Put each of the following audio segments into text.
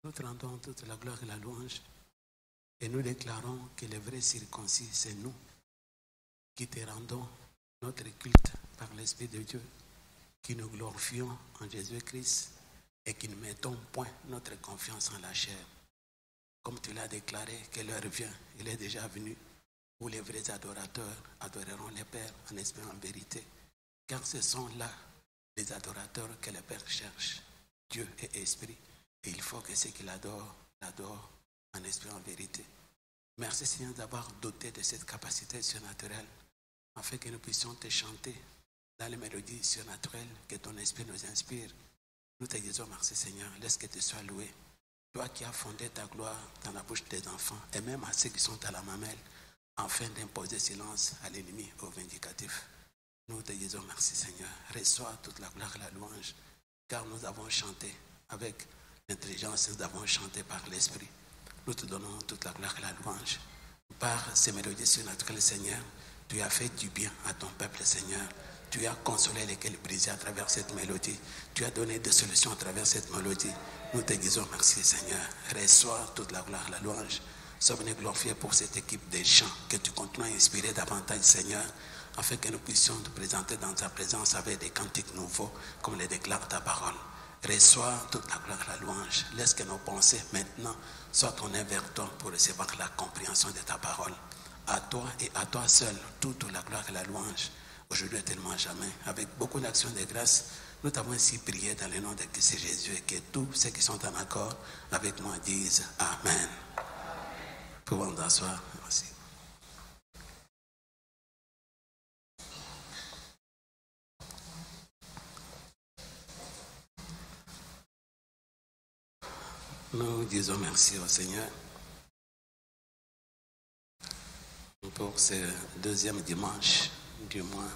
Nous te rendons toute la gloire et la louange et nous déclarons que les vrais circoncis, c'est nous qui te rendons notre culte par l'Esprit de Dieu, qui nous glorifions en Jésus-Christ et qui ne mettons point notre confiance en la chair. Comme tu l'as déclaré, que l'heure vient, il est déjà venu, où les vrais adorateurs adoreront les Pères en esprit et en vérité. Car ce sont là les adorateurs que le Père cherche. Dieu est esprit. Et il faut que ceux qui l'adorent en esprit et en vérité. Merci Seigneur d'avoir doté de cette capacité surnaturelle afin que nous puissions te chanter dans les mélodies surnaturelles que ton esprit nous inspire. Nous te disons merci Seigneur, laisse que tu sois loué. Toi qui as fondé ta gloire dans la bouche des enfants et même à ceux qui sont à la mamelle, afin d'imposer silence à l'ennemi, au vindicatif. Nous te disons merci Seigneur. Reçois toute la gloire et la louange, car nous avons chanté avec l'intelligence, nous avons chanté par l'esprit. Nous te donnons toute la gloire et la louange. Par ces mélodies surnaturelles, Seigneur, tu as fait du bien à ton peuple, Seigneur. Tu as consolé les cœurs brisés à travers cette mélodie. Tu as donné des solutions à travers cette mélodie. Nous te disons merci, Seigneur. Reçois toute la gloire et la louange. Sois venu glorifier pour cette équipe des chants que tu continues à inspirer davantage, Seigneur, afin que nous puissions te présenter dans ta présence avec des cantiques nouveaux, comme les déclare ta parole. Reçois toute la gloire et la louange. Laisse que nos pensées maintenant soient tournées vers toi pour recevoir la compréhension de ta parole. À toi et à toi seul, toute la gloire et la louange, aujourd'hui et tellement jamais. Avec beaucoup d'actions de grâce, nous t'avons ainsi prié dans le nom de Christ Jésus et que tous ceux qui sont en accord avec moi disent Amen. Pouvons nous asseoir. Merci. Nous disons merci au Seigneur pour ce deuxième dimanche du mois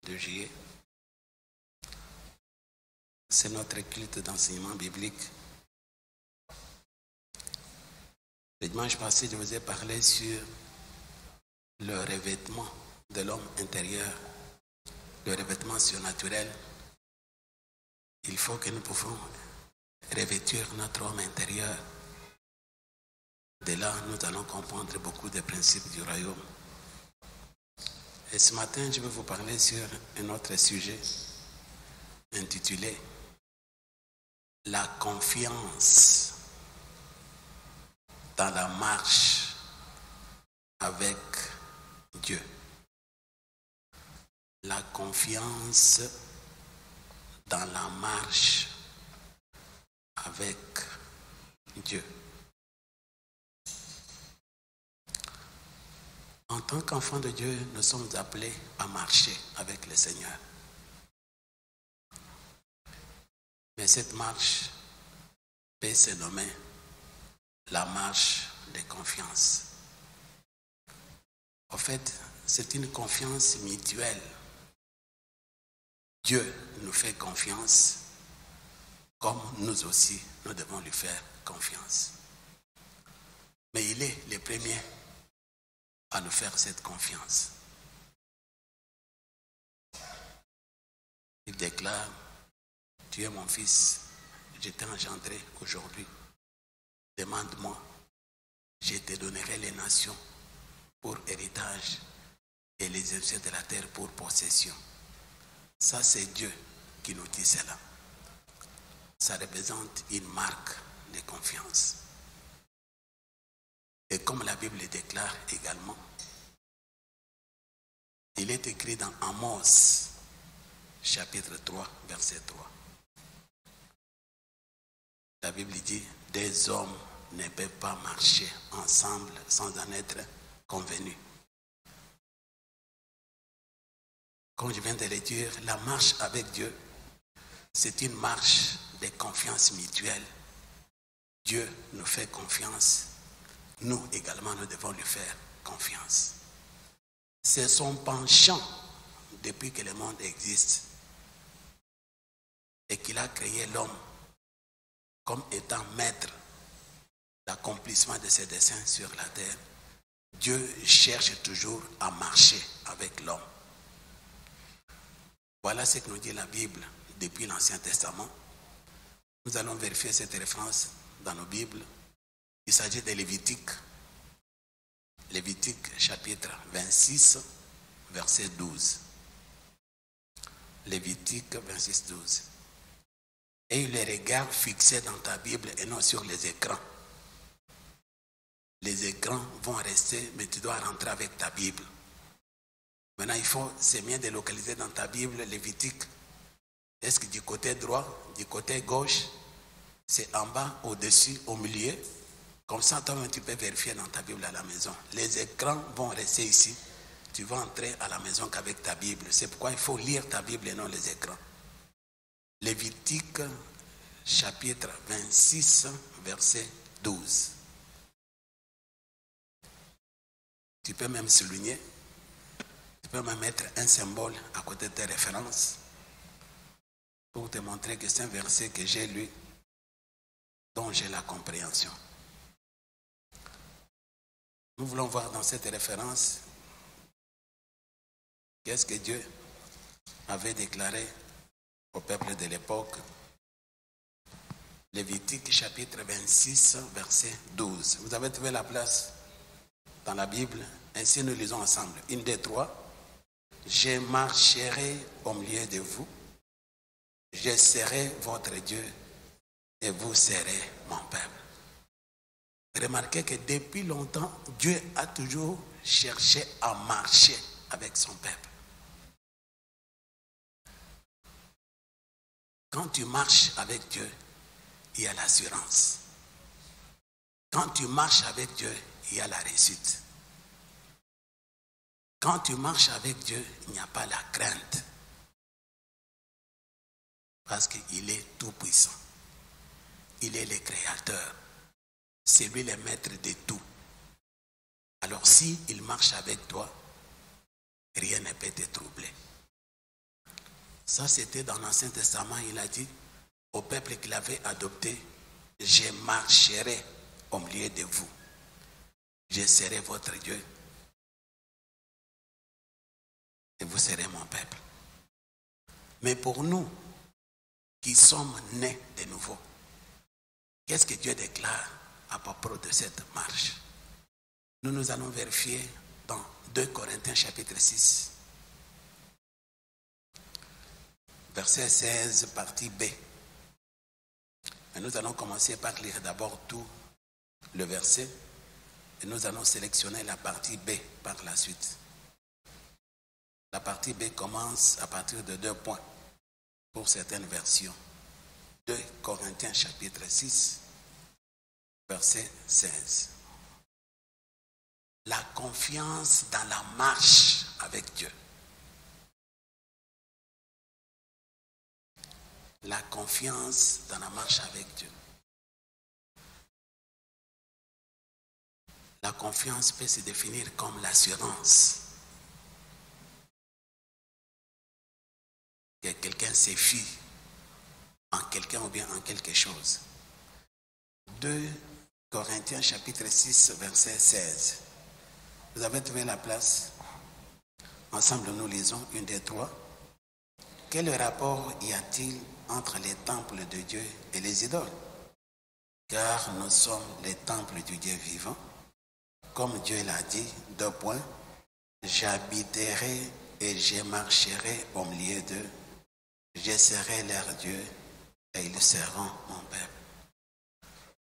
de juillet. C'est notre culte d'enseignement biblique. Le dimanche passé, je vous ai parlé sur le revêtement de l'homme intérieur, le revêtement surnaturel. Il faut que nous pouvons revêtir notre homme intérieur. De là, nous allons comprendre beaucoup des principes du royaume. Et ce matin, je vais vous parler sur un autre sujet intitulé « La confiance dans la marche avec Dieu ». La confiance dans la marche avec Dieu. En tant qu'enfants de Dieu, nous sommes appelés à marcher avec le Seigneur. Mais cette marche peut se nommer la marche de confiance. En fait, c'est une confiance mutuelle. Dieu nous fait confiance, comme nous aussi, nous devons lui faire confiance. Mais il est le premier à nous faire cette confiance. Il déclare, tu es mon fils, je t'ai engendré aujourd'hui. Demande-moi, je te donnerai les nations pour héritage et les anciens de la terre pour possession. Ça, c'est Dieu qui nous dit cela. Ça représente une marque de confiance. Et comme la Bible le déclare également, il est écrit dans Amos, chapitre 3, verset 3. La Bible dit, des hommes ne peuvent pas marcher ensemble sans en être convenus. Comme je viens de le dire, la marche avec Dieu, c'est une marche de confiance mutuelle. Dieu nous fait confiance. Nous également, nous devons lui faire confiance. C'est son penchant depuis que le monde existe et qu'il a créé l'homme comme étant maître d'accomplissement de ses desseins sur la terre. Dieu cherche toujours à marcher avec l'homme. Voilà ce que nous dit la Bible depuis l'Ancien Testament. Nous allons vérifier cette référence dans nos Bibles. Il s'agit de Lévitique. Lévitique chapitre 26, verset 12. Lévitique 26, 12. Et les regards fixés dans ta Bible et non sur les écrans. Les écrans vont rester, mais tu dois rentrer avec ta Bible. Maintenant, c'est bien de localiser dans ta Bible Lévitique. Est-ce que du côté droit, du côté gauche, c'est en bas, au-dessus, au milieu? Comme ça, toi-même, tu peux vérifier dans ta Bible à la maison. Les écrans vont rester ici. Tu vas entrer à la maison qu'avec ta Bible. C'est pourquoi il faut lire ta Bible et non les écrans. Lévitique, chapitre 26, verset 12. Tu peux même souligner. Tu peux même mettre un symbole à côté de tes références pour te montrer que c'est un verset que j'ai lu, dont j'ai la compréhension. Nous voulons voir dans cette référence qu'est-ce que Dieu avait déclaré au peuple de l'époque. Lévitique chapitre 26, verset 12. Vous avez trouvé la place dans la Bible? Ainsi nous lisons ensemble. 1, 2, 3. Je marcherai au milieu de vous. Je serai votre Dieu et vous serez mon peuple. Remarquez que depuis longtemps, Dieu a toujours cherché à marcher avec son peuple. Quand tu marches avec Dieu, il y a l'assurance. Quand tu marches avec Dieu, il y a la réussite. Quand tu marches avec Dieu, il n'y a pas la crainte. Parce qu'il est tout puissant. Il est le créateur. C'est lui le maître de tout. Alors s'il marche avec toi, rien ne peut te troubler. Ça, c'était dans l'Ancien Testament. Il a dit au peuple qu'il avait adopté, je marcherai au milieu de vous. Je serai votre Dieu. Et vous serez mon peuple. Mais pour nous, qui sommes nés de nouveau, qu'est-ce que Dieu déclare à propos de cette marche? Nous allons vérifier dans 2 Corinthiens chapitre 6. Verset 16, partie B. Et nous allons commencer par lire d'abord tout le verset et nous allons sélectionner la partie B par la suite. La partie B commence à partir de 2 points pour certaines versions. 2 Corinthiens chapitre 6, verset 16. La confiance dans la marche avec Dieu. La confiance dans la marche avec Dieu. La confiance peut se définir comme l'assurance. Que quelqu'un se fie en quelqu'un ou bien en quelque chose. 2 Corinthiens chapitre 6, verset 16. Vous avez trouvé la place? Ensemble, nous lisons 1, 2, 3. Quel rapport y a-t-il entre les temples de Dieu et les idoles? Car nous sommes les temples du Dieu vivant. Comme Dieu l'a dit, 2 points. J'habiterai et je marcherai au milieu d'eux. Je serai leur Dieu et ils seront mon peuple.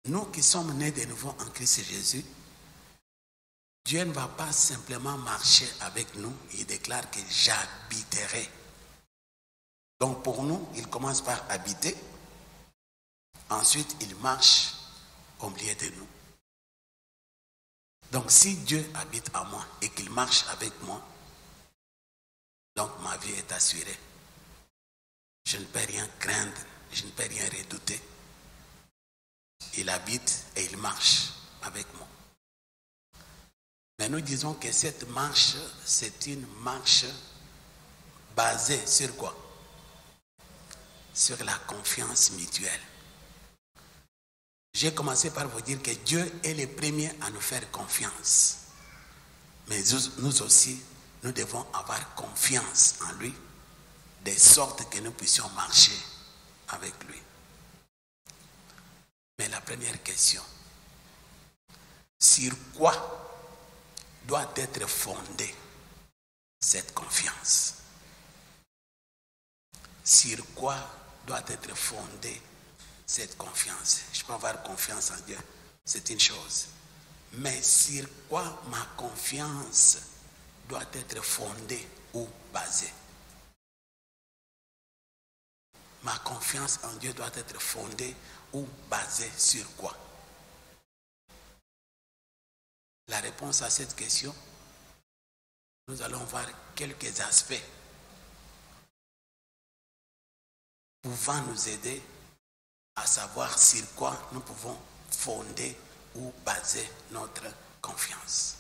Nous qui sommes nés de nouveau en Christ Jésus, Dieu ne va pas simplement marcher avec nous, il déclare que j'habiterai. Donc pour nous, il commence par habiter, ensuite il marche au milieu de nous. Donc si Dieu habite en moi et qu'il marche avec moi, donc ma vie est assurée. Je ne peux rien craindre, je ne peux rien redouter. Il habite et il marche avec moi. Mais nous disons que cette marche, c'est une marche basée sur quoi? Sur la confiance mutuelle. J'ai commencé par vous dire que Dieu est le premier à nous faire confiance. Mais nous aussi, nous devons avoir confiance en lui, de sorte que nous puissions marcher avec lui. Mais la première question, sur quoi doit être fondée cette confiance? Sur quoi doit être fondée cette confiance? Je peux avoir confiance en Dieu, c'est une chose. Mais sur quoi ma confiance doit être fondée ou basée? Ma confiance en Dieu doit être fondée ou basée sur quoi? La réponse à cette question, nous allons voir quelques aspects pouvant nous aider à savoir sur quoi nous pouvons fonder ou baser notre confiance.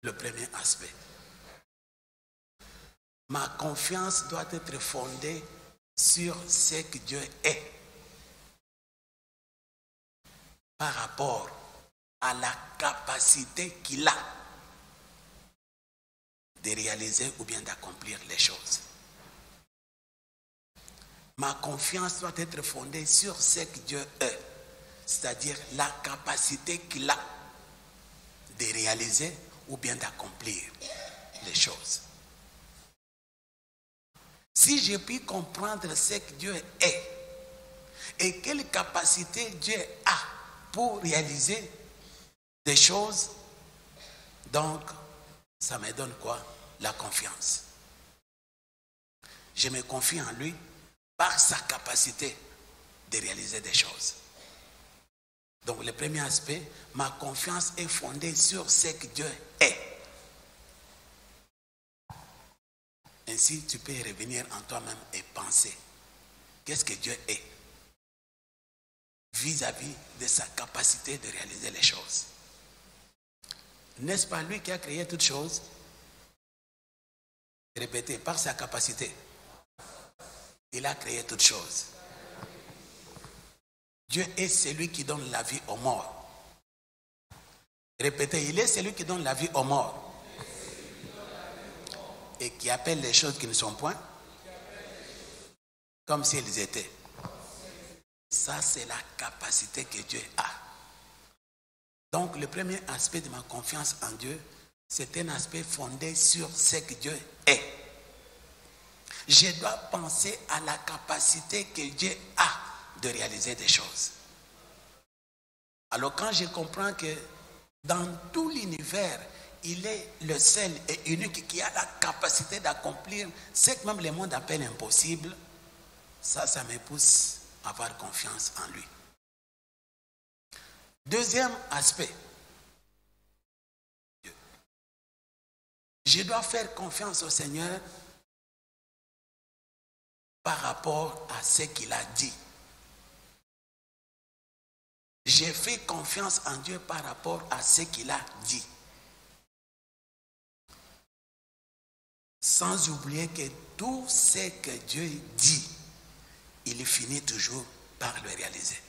Le premier aspect. Ma confiance doit être fondée sur ce que Dieu est par rapport à la capacité qu'il a de réaliser ou bien d'accomplir les choses. Ma confiance doit être fondée sur ce que Dieu est, c'est-à-dire la capacité qu'il a de réaliser ou bien d'accomplir les choses. Si je puis comprendre ce que Dieu est et quelle capacité Dieu a pour réaliser des choses, donc ça me donne quoi? La confiance. Je me confie en lui par sa capacité de réaliser des choses. Donc le premier aspect, ma confiance est fondée sur ce que Dieu est. Ainsi, tu peux revenir en toi-même et penser, qu'est-ce que Dieu est vis-à-vis de sa capacité de réaliser les choses? N'est-ce pas lui qui a créé toutes choses? Répétez, par sa capacité, il a créé toutes choses. Dieu est celui qui donne la vie aux morts. Répétez, il est celui qui donne la vie aux morts. Et qui appelle les choses qui ne sont point comme si elles étaient. Ça, c'est la capacité que Dieu a. Donc, le premier aspect de ma confiance en Dieu, c'est un aspect fondé sur ce que Dieu est. Je dois penser à la capacité que Dieu a de réaliser des choses. Alors, quand je comprends que dans tout l'univers, il est le seul et unique qui a la capacité d'accomplir ce que même le monde appelle impossible, ça me pousse à avoir confiance en lui. Deuxième aspect, je dois faire confiance au Seigneur par rapport à ce qu'il a dit. J'ai fait confiance en Dieu par rapport à ce qu'il a dit. Sans oublier que tout ce que Dieu dit, il finit toujours par le réaliser.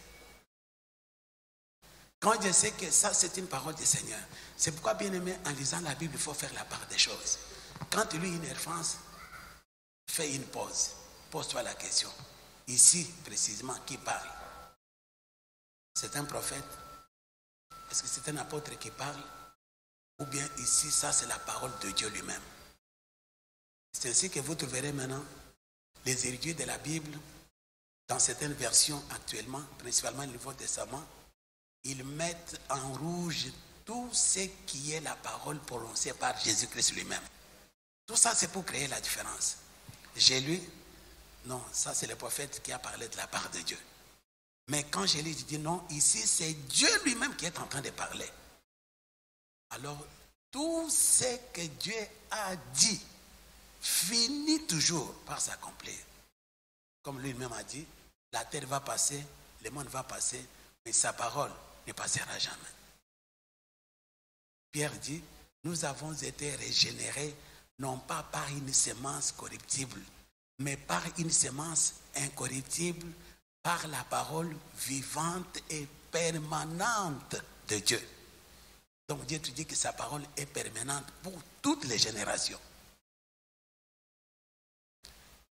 Quand je sais que ça, c'est une parole du Seigneur, c'est pourquoi, bien aimé, en lisant la Bible, il faut faire la part des choses. Quand tu lis une référence, fais une pause. Pose-toi la question. Ici, précisément, qui parle? C'est un prophète? Est-ce que c'est un apôtre qui parle? Ou bien ici, ça, c'est la parole de Dieu lui-même? C'est ainsi que vous trouverez maintenant les érudits de la Bible, dans certaines versions actuellement, principalement le Nouveau Testament, ils mettent en rouge tout ce qui est la parole prononcée par Jésus-Christ lui-même. Tout ça, c'est pour créer la différence. J'ai lu, non, ça c'est le prophète qui a parlé de la part de Dieu. Mais quand je lis, je dis non, ici c'est Dieu lui-même qui est en train de parler. Alors, tout ce que Dieu a dit finit toujours par s'accomplir. Comme lui-même a dit, la terre va passer, le monde va passer, mais sa parole ne passera jamais. Pierre dit, nous avons été régénérés non pas par une semence corruptible, mais par une semence incorruptible, par la parole vivante et permanente de Dieu. Donc Dieu te dit que sa parole est permanente pour toutes les générations.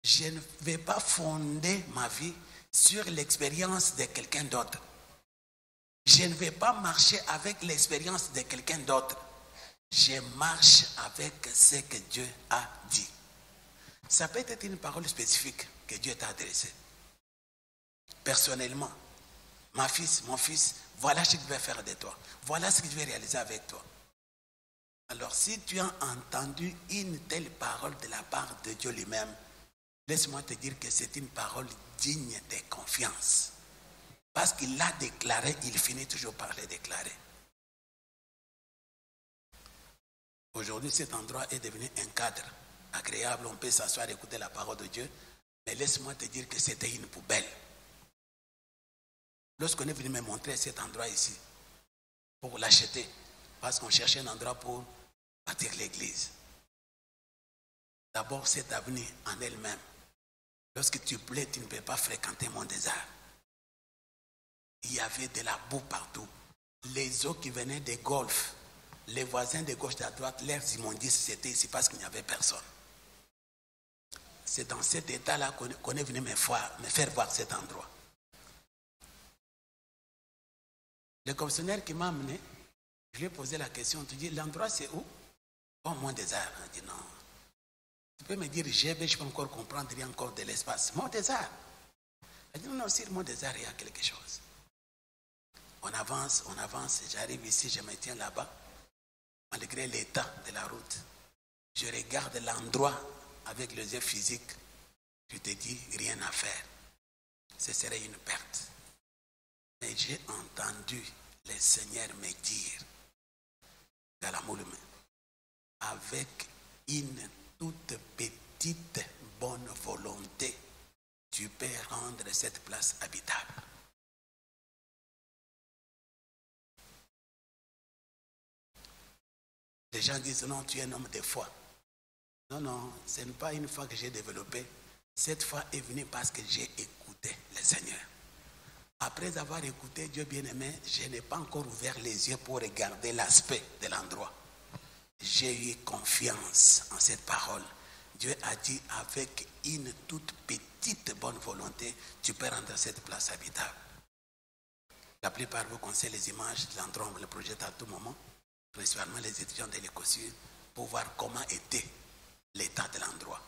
Je ne vais pas fonder ma vie sur l'expérience de quelqu'un d'autre. Je ne vais pas marcher avec l'expérience de quelqu'un d'autre. Je marche avec ce que Dieu a dit. Ça peut être une parole spécifique que Dieu t'a adressée. Personnellement, mon fils, voilà ce que je vais faire de toi. Voilà ce que je vais réaliser avec toi. Alors, si tu as entendu une telle parole de la part de Dieu lui-même, laisse-moi te dire que c'est une parole digne de confiance. Parce qu'il l'a déclaré, il finit toujours par le déclarer. Aujourd'hui, cet endroit est devenu un cadre agréable. On peut s'asseoir et écouter la parole de Dieu. Mais laisse-moi te dire que c'était une poubelle. Lorsqu'on est venu me montrer cet endroit ici, pour l'acheter, parce qu'on cherchait un endroit pour bâtir l'église. D'abord, cette avenue en elle-même. Lorsque tu plais, tu ne peux pas fréquenter mon désert. Il y avait de la boue partout. Les eaux qui venaient des golfs, les voisins de gauche et de droite, leurs immondices, c'était ici parce qu'il n'y avait personne. C'est dans cet état-là qu'on est venu me faire voir cet endroit. Le commissionnaire qui m'a amené, je lui ai posé la question, tu dis, l'endroit c'est où? Oh, mon désert. Il dit non. Tu peux me dire, je peux encore comprendre, il y a encore de l'espace. Mon désert. Il dit non, sur mon désert, il y a quelque chose. On avance, j'arrive ici, je me tiens là-bas. Malgré l'état de la route, je regarde l'endroit avec les yeux physiques. Je te dis, rien à faire. Ce serait une perte. Mais j'ai entendu le Seigneur me dire, dans la moule, avec une toute petite bonne volonté, tu peux rendre cette place habitable. Les gens disent non, tu es un homme de foi. Non, ce n'est pas une foi que j'ai développée. Cette foi est venue parce que j'ai écouté le Seigneur. Après avoir écouté Dieu bien-aimé, je n'ai pas encore ouvert les yeux pour regarder l'aspect de l'endroit. J'ai eu confiance en cette parole. Dieu a dit, avec une toute petite bonne volonté, tu peux rendre cette place habitable. La plupart vous conseillent les images de l'endroit, on le projette à tout moment, principalement les étudiants de l'Écossure, pour voir comment était l'état de l'endroit.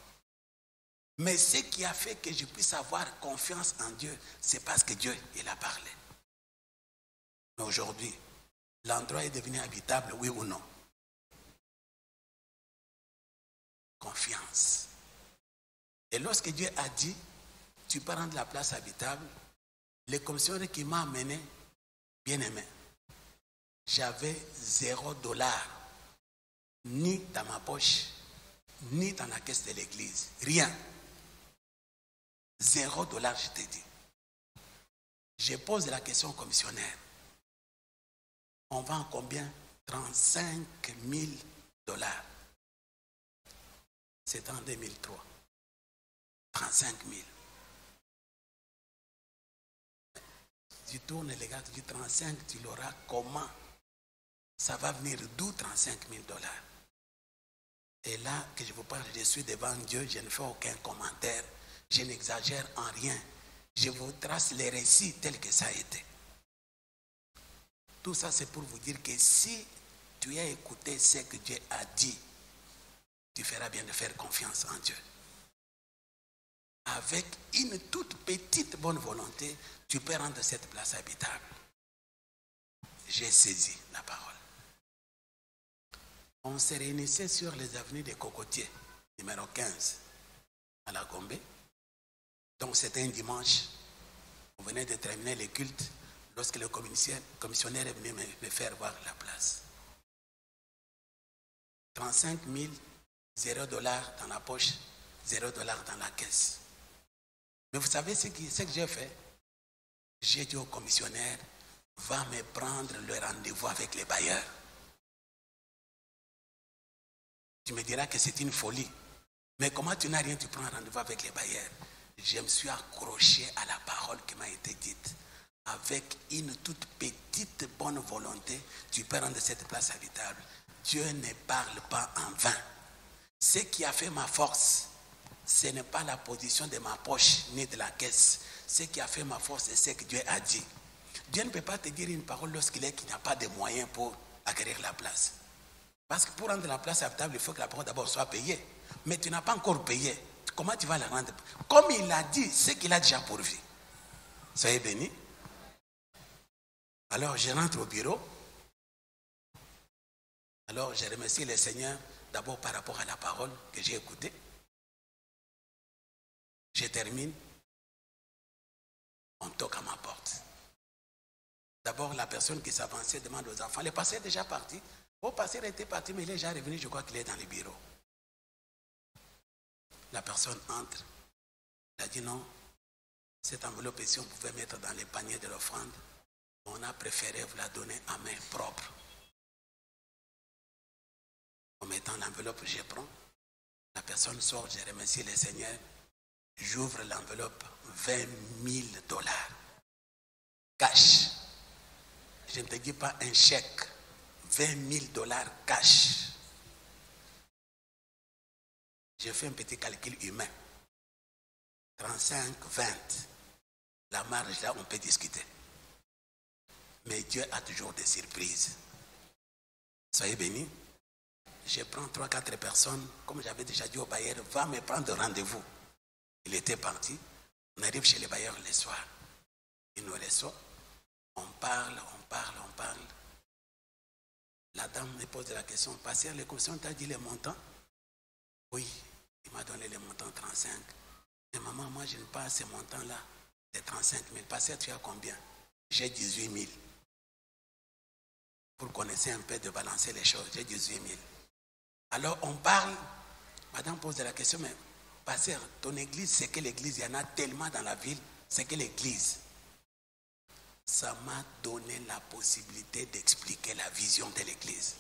Mais ce qui a fait que je puisse avoir confiance en Dieu, c'est parce que Dieu, il a parlé. Mais aujourd'hui, l'endroit est devenu habitable, oui ou non? Confiance. Et lorsque Dieu a dit, tu peux rendre la place habitable, le commissionnaire qui m'a amené, bien aimé, j'avais $0, ni dans ma poche, ni dans la caisse de l'église. Rien. $0, je t'ai dit. Je pose la question au commissionnaire. On vend combien? 35 000 $. C'est en 2003. 35 000. Tu tournes les gars, tu dis 35, tu l'auras comment? Ça va venir d'où 35 000 $? Et là, que je vous parle, je suis devant Dieu, je ne fais aucun commentaire, je n'exagère en rien. Je vous trace les récits tels que ça a été. Tout ça, c'est pour vous dire que si tu as écouté ce que Dieu a dit, tu feras bien de faire confiance en Dieu. Avec une toute petite bonne volonté, tu peux rendre cette place habitable. J'ai saisi la parole. On s'est réunissait sur les avenues des Cocotiers, numéro 15, à la Gombe. Donc c'était un dimanche. On venait de terminer les cultes lorsque le commissionnaire est venu me faire voir la place. 35 000, $0 dans la poche, $0 dans la caisse. Mais vous savez ce que j'ai fait? J'ai dit au commissionnaire, va me prendre le rendez-vous avec les bailleurs. Tu me diras que c'est une folie. Mais comment tu n'as rien, tu prends un rendez-vous avec les bailleurs? Je me suis accroché à la parole qui m'a été dite. Avec une toute petite bonne volonté, tu peux rendre cette place habitable. Dieu ne parle pas en vain. Ce qui a fait ma force, ce n'est pas la position de ma poche ni de la caisse. Ce qui a fait ma force, c'est ce que Dieu a dit. Dieu ne peut pas te dire une parole lorsqu'il est qu'il n'y a pas de moyens pour acquérir la place. Parce que pour rendre la place habitable, il faut que la parole d'abord soit payée. Mais tu n'as pas encore payé. Comment tu vas la rendre? Comme il l'a dit, c'est qu'il a déjà pourvu. Soyez bénis. Alors je rentre au bureau. Alors je remercie le Seigneur d'abord par rapport à la parole que j'ai écoutée. Je termine. On toque à ma porte. D'abord, la personne qui s'avançait demande aux enfants. Le pasteur est déjà parti. Le pasteur était parti, mais il est déjà revenu. Je crois qu'il est dans le bureau. La personne entre. Elle a dit non. Cette enveloppe ici, on pouvait mettre dans les paniers de l'offrande. On a préféré vous la donner à main propre. En mettant l'enveloppe, je prends. La personne sort, je remercie le Seigneur. J'ouvre l'enveloppe, $20,000. Cash. Je ne te dis pas un chèque. $20,000 cash. J'ai fait un petit calcul humain. 35, 20. La marge là, on peut discuter. Mais Dieu a toujours des surprises. Soyez bénis. Je prends 3-4 personnes, comme j'avais déjà dit au bailleur, va me prendre rendez-vous. Il était parti. On arrive chez les bailleurs le soir. Il nous reçoit. On parle. La dame me pose la question, pasteur, le commission t'a dit les montants? Oui, il m'a donné les montants 35. Mais maman, moi je n'ai pas ces montants-là, de 35 000. Pasteur, tu as combien? J'ai 18 000. Pour qu'on essaie un peu de balancer les choses, j'ai 18 000. Alors on parle, madame pose la question, mais pasteur, ton église, c'est quelle église? Il y en a tellement dans la ville, c'est quelle église? Ça m'a donné la possibilité d'expliquer la vision de l'église.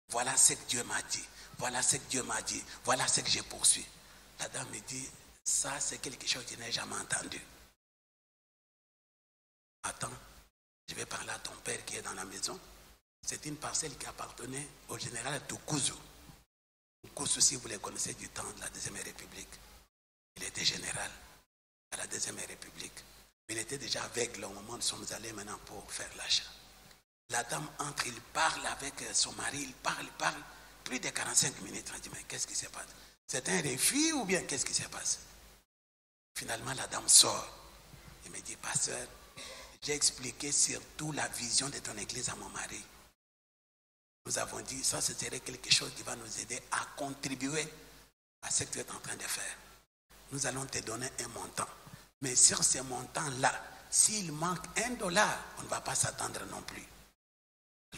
Voilà ce que Dieu m'a dit. Voilà ce que Dieu m'a dit. Voilà ce que je poursuis. La dame me dit, ça c'est quelque chose que je n'ai jamais entendu. Attends, je vais parler à ton père qui est dans la maison. C'est une parcelle qui appartenait au général Tukuzu. Tukuzu, si vous les connaissez du temps de la Deuxième République. Il était général à la Deuxième République. Il était déjà aveugle au moment où nous sommes allés maintenant pour faire l'achat. La dame entre, il parle avec son mari, il parle, plus de 45 minutes. On dit, mais qu'est-ce qui se passe? C'est un refus ou bien qu'est-ce qui se passe? Finalement, la dame sort. Il me dit, pasteur, j'ai expliqué surtout la vision de ton église à mon mari. Nous avons dit, ça, ce serait quelque chose qui va nous aider à contribuer à ce que tu es en train de faire. Nous allons te donner un montant. Mais sur ces montants-là, s'il manque $1, on ne va pas s'attendre non plus.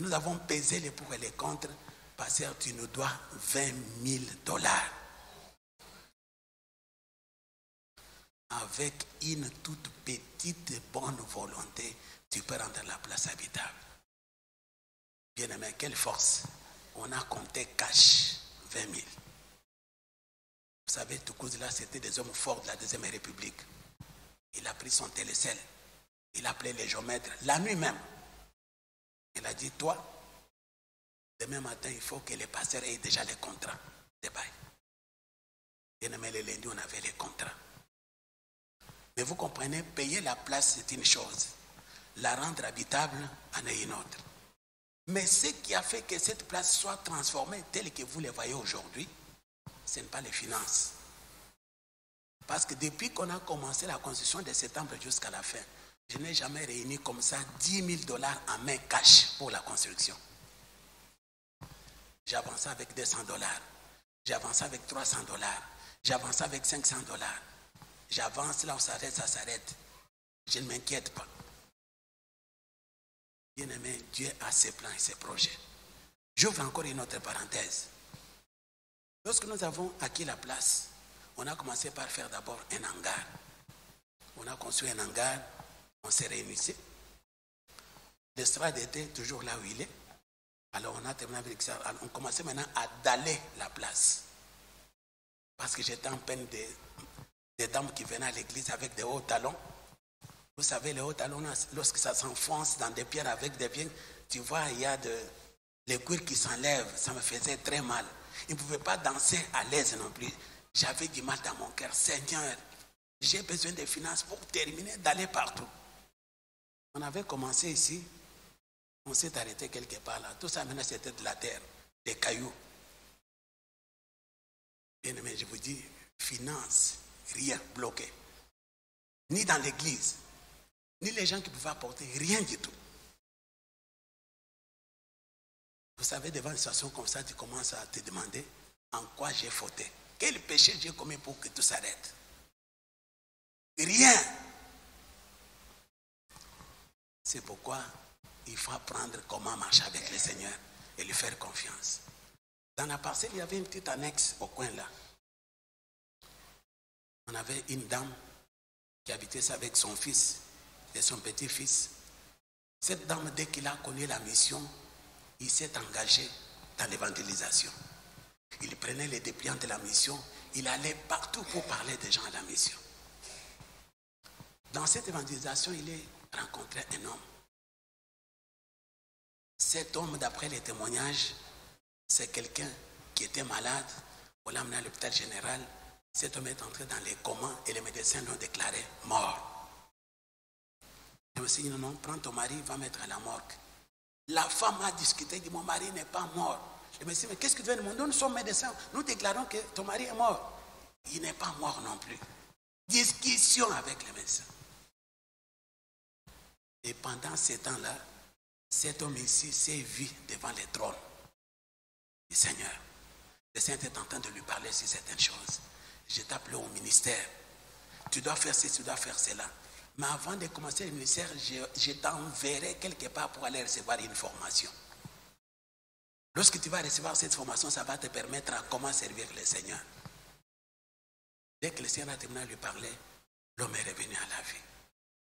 Nous avons pesé les pour et les contre. Pasteur, tu nous dois $20,000. Avec une toute petite bonne volonté, tu peux rendre la place habitable. Bien-aimé, quelle force! On a compté cash 20 000. Vous savez, Tukuzu là, c'était des hommes forts de la Deuxième République. Il a pris son télécell. Il a appelé les géomètres la nuit même. Il a dit, toi, demain matin, il faut que les pasteurs aient déjà les contrats de bail. Bien-aimé, le lundi, on avait les contrats. Mais vous comprenez, payer la place, c'est une chose. La rendre habitable, en est une autre. Mais ce qui a fait que cette place soit transformée telle que vous les voyez aujourd'hui, ce n'est pas les finances. Parce que depuis qu'on a commencé la construction de ce temple jusqu'à la fin, je n'ai jamais réuni comme ça $10,000 en main cash pour la construction. J'ai avancé avec $200. J'ai avancé avec $300. J'ai avancé avec $500. J'avance là où ça s'arrête, ça s'arrête. Je ne m'inquiète pas. Bien-aimé, Dieu a ses plans et ses projets. J'ouvre encore une autre parenthèse. Lorsque nous avons acquis la place, on a commencé par faire d'abord un hangar. On a construit un hangar, on s'est réunissé. L'estrade était toujours là où il est. Alors on a terminé avec ça. Alors, on commençait maintenant à daller la place. Parce que j'étais en peine des dames qui venaient à l'église avec des hauts talons. Vous savez, les hauts talons, lorsque ça s'enfonce dans des pierres avec des pierres, tu vois, il y a les cuirs qui s'enlèvent. Ça me faisait très mal. Ils ne pouvaient pas danser à l'aise non plus. J'avais du mal dans mon cœur. Seigneur, j'ai besoin de finances pour terminer, d'aller partout. On avait commencé ici. On s'est arrêté quelque part là. Tout ça maintenant c'était de la terre, des cailloux. Bien aimé, je vous dis, finance, rien bloqué. Ni dans l'église, ni les gens qui pouvaient apporter, rien du tout. Vous savez, devant une situation comme ça, tu commences à te demander en quoi j'ai fauté. Quel péché j'ai commis pour que tout s'arrête? Rien. C'est pourquoi il faut apprendre comment marcher avec le Seigneur et lui faire confiance. Dans la parcelle, il y avait une petite annexe au coin là. On avait une dame qui habitait ça avec son fils et son petit-fils. Cette dame, dès qu'il a connu la mission, il s'est engagé dans l'évangélisation. Il prenait les dépliants de la mission, il allait partout pour parler des gens à la mission. Dans cette évangélisation, il a rencontré un homme. Cet homme, d'après les témoignages, c'est quelqu'un qui était malade. On l'a amené à l'hôpital général. Cet homme est entré dans les comas et les médecins l'ont déclaré mort. Je me suis dit, non, prends ton mari, va mettre à la morgue. La femme a discuté, dit, mon mari n'est pas mort. Je me suis dit, mais qu'est-ce que tu veux demander? Nous sommes médecins, nous déclarons que ton mari est mort. Il n'est pas mort non plus. Discussion avec les médecins. Et pendant ces temps-là, cet homme ici s'est vu devant le trône du Seigneur. Le Seigneur est en train de lui parler sur certaines choses. Je t'appelle au ministère. Tu dois faire ceci, tu dois faire cela. Mais avant de commencer le ministère, je t'enverrai quelque part pour aller recevoir une formation. Lorsque tu vas recevoir cette formation, ça va te permettre à comment servir le Seigneur. Dès que le Seigneur a terminé de lui parler, l'homme est revenu à la vie.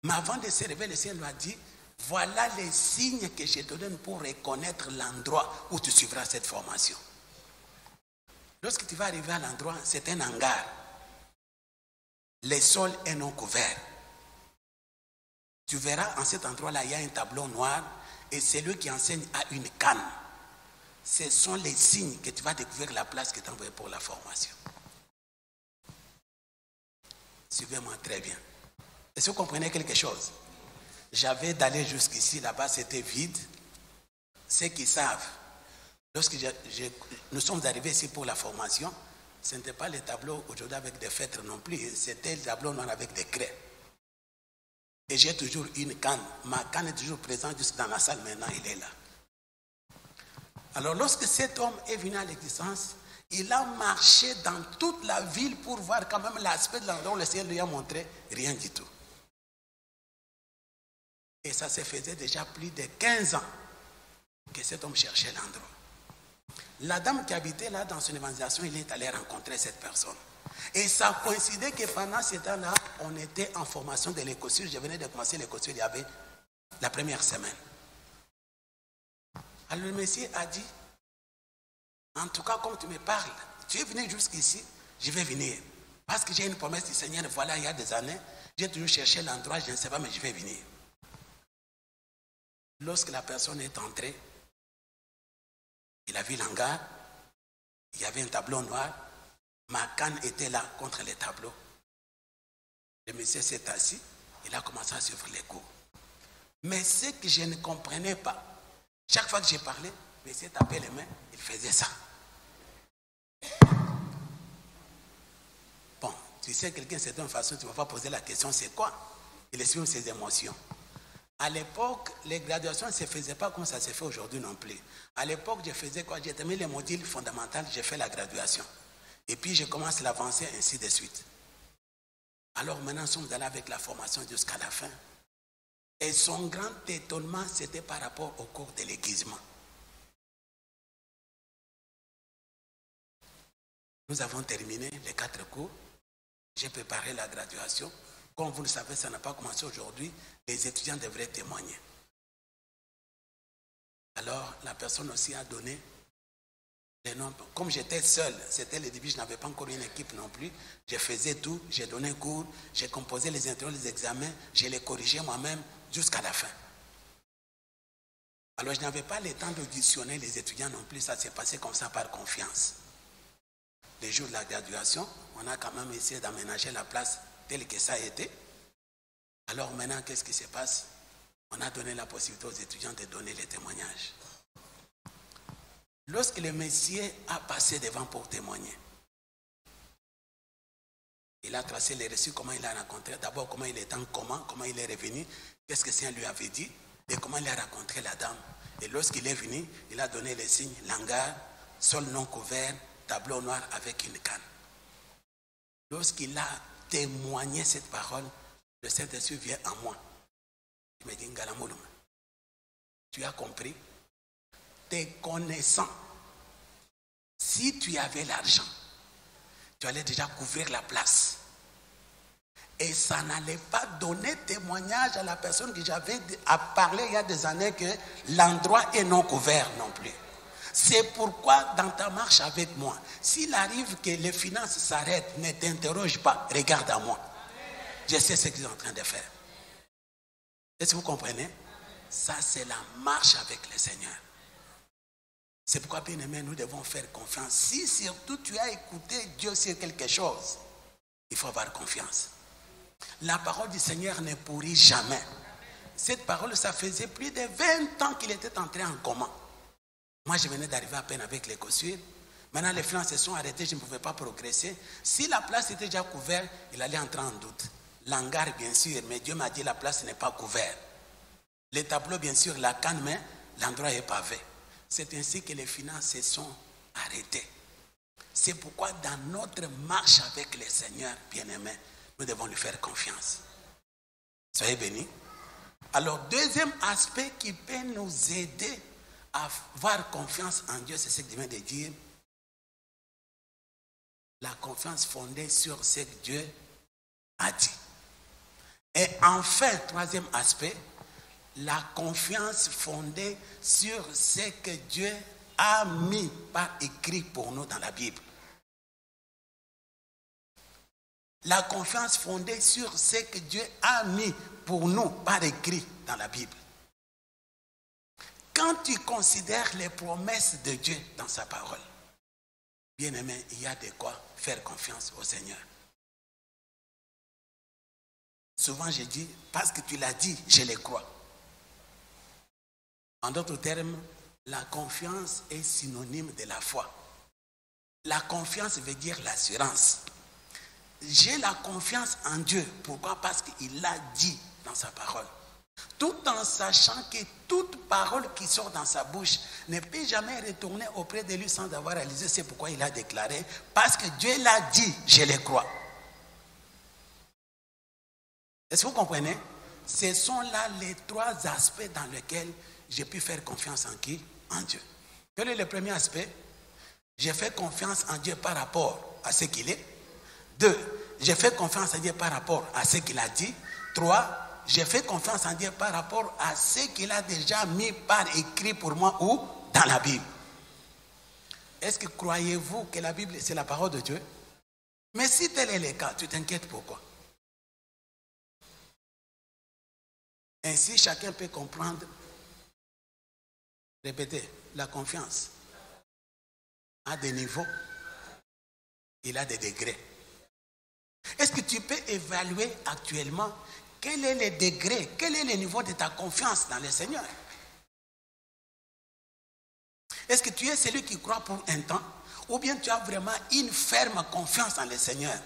Mais avant de se réveiller, le Seigneur lui a dit, voilà les signes que je te donne pour reconnaître l'endroit où tu suivras cette formation. Lorsque tu vas arriver à l'endroit, c'est un hangar. Le sol est non couvert. Tu verras en cet endroit-là, il y a un tableau noir et celui qui enseigne a une canne. Ce sont les signes que tu vas découvrir la place que tu as envoyée pour la formation. Suivez-moi très bien. Est-ce que vous comprenez quelque chose? J'avais d'aller jusqu'ici, là-bas c'était vide. Ceux qui savent, lorsque nous sommes arrivés ici pour la formation, ce n'était pas les tableaux aujourd'hui avec des feutres non plus, c'était le tableau noir avec des craies. Et j'ai toujours une canne. Ma canne est toujours présente jusque dans la salle, maintenant il est là. Alors lorsque cet homme est venu à l'existence, il a marché dans toute la ville pour voir quand même l'aspect de l'endroit où le Seigneur lui a montré, rien du tout. Et ça se faisait déjà plus de 15 ans que cet homme cherchait l'endroit. La dame qui habitait là dans son évangélisation, il est allé rencontrer cette personne. Et ça coïncidait que pendant ce temps-là, on était en formation de l'écosur. Je venais de commencer l'écosur, il y avait la première semaine. Alors le Messie a dit, en tout cas comme tu me parles, tu es venu jusqu'ici, je vais venir. Parce que j'ai une promesse du Seigneur, voilà, il y a des années, j'ai toujours cherché l'endroit, je ne sais pas, mais je vais venir. Lorsque la personne est entrée, il a vu l'hangar, il y avait un tableau noir, ma canne était là contre les tableaux. Le monsieur s'est assis, il a commencé à suivre les cours. Mais ce que je ne comprenais pas, chaque fois que j'ai parlé, le monsieur tapait les mains, il faisait ça. Bon, tu sais, quelqu'un, c'est d'une façon, tu ne vas pas poser la question, c'est quoi? Il exprime ses émotions. À l'époque, les graduations ne se faisaient pas comme ça se fait aujourd'hui non plus. À l'époque, je faisais quoi? J'ai terminé les modules fondamentaux, j'ai fait la graduation. Et puis, je commence l'avancée, ainsi de suite. Alors maintenant, nous sommes allés avec la formation jusqu'à la fin. Et son grand étonnement, c'était par rapport au cours de l'aiguisement. Nous avons terminé les 4 cours. J'ai préparé la graduation. Comme vous le savez, ça n'a pas commencé aujourd'hui. Les étudiants devraient témoigner. Alors, la personne aussi a donné les noms. Comme j'étais seul, c'était le début, je n'avais pas encore une équipe non plus. Je faisais tout, j'ai donné cours, j'ai composé les interrogatoires, les examens, je les corrigeais moi-même jusqu'à la fin. Alors, je n'avais pas le temps d'auditionner les étudiants non plus. Ça s'est passé comme ça par confiance. les jours de la graduation, on a quand même essayé d'aménager la place telle que ça a été. Alors maintenant, qu'est-ce qui se passe? On a donné la possibilité aux étudiants de donner les témoignages. Lorsque le Messie a passé devant pour témoigner, il a tracé les récits, comment il a rencontré, d'abord comment il était en coma, comment il est revenu, qu'est-ce que le Seigneur lui avait dit, et comment il a rencontré la dame. Et lorsqu'il est venu, il a donné les signes, l'hangar, sol non couvert, tableau noir avec une canne. Lorsqu'il a témoigné cette parole, le Saint-Esprit vient en moi. Il me dit, Ngalamouloum, tu as compris? Te connaissant, si tu avais l'argent, tu allais déjà couvrir la place. Et ça n'allait pas donner témoignage à la personne que j'avais à parler il y a des années que l'endroit est non couvert non plus. C'est pourquoi dans ta marche avec moi, s'il arrive que les finances s'arrêtent, ne t'interroge pas, regarde à moi. Je sais ce qu'ils sont en train de faire. Est-ce que vous comprenez? Ça, c'est la marche avec le Seigneur. C'est pourquoi, bien aimé, nous devons faire confiance. Si surtout tu as écouté Dieu sur quelque chose, il faut avoir confiance. La parole du Seigneur ne pourrit jamais. Cette parole, ça faisait plus de 20 ans qu'il était entré en coma. Moi, je venais d'arriver à peine avec les cossures. Maintenant, les finances se sont arrêtées, je ne pouvais pas progresser. Si la place était déjà couverte, il allait entrer en doute. L'hangar, bien sûr, mais Dieu m'a dit la place n'est pas couverte. Les tableaux, bien sûr, la canne, mais l'endroit est pavé. C'est ainsi que les finances se sont arrêtées. C'est pourquoi dans notre marche avec le Seigneur, bien-aimé, nous devons lui faire confiance. Soyez bénis. Alors, deuxième aspect qui peut nous aider à avoir confiance en Dieu, c'est ce que je viens de dire. La confiance fondée sur ce que Dieu a dit. Et enfin, troisième aspect, la confiance fondée sur ce que Dieu a mis par écrit pour nous dans la Bible. La confiance fondée sur ce que Dieu a mis pour nous par écrit dans la Bible. Quand tu considères les promesses de Dieu dans sa parole, bien aimé, il y a de quoi faire confiance au Seigneur. Souvent je dis, parce que tu l'as dit, je le crois. En d'autres termes, la confiance est synonyme de la foi. La confiance veut dire l'assurance. J'ai la confiance en Dieu. Pourquoi? Parce qu'il l'a dit dans sa parole. Tout en sachant que toute parole qui sort dans sa bouche ne peut jamais retourner auprès de lui sans avoir réalisé. C'est pourquoi il a déclaré, parce que Dieu l'a dit, je le crois. Est-ce que vous comprenez? Ce sont là les trois aspects dans lesquels j'ai pu faire confiance en qui? En Dieu. Quel est le premier aspect? J'ai fait confiance en Dieu par rapport à ce qu'il est. 2, j'ai fait confiance en Dieu par rapport à ce qu'il a dit. 3, j'ai fait confiance en Dieu par rapport à ce qu'il a déjà mis par écrit pour moi ou dans la Bible. Est-ce que croyez-vous que la Bible c'est la parole de Dieu? Mais si tel est le cas, tu t'inquiètes pourquoi? Ainsi, chacun peut comprendre. Répétez, la confiance a des niveaux, il a des degrés. Est-ce que tu peux évaluer actuellement quel est le degré, quel est le niveau de ta confiance dans le Seigneur? Est-ce que tu es celui qui croit pour un temps ou bien tu as vraiment une ferme confiance en le Seigneur?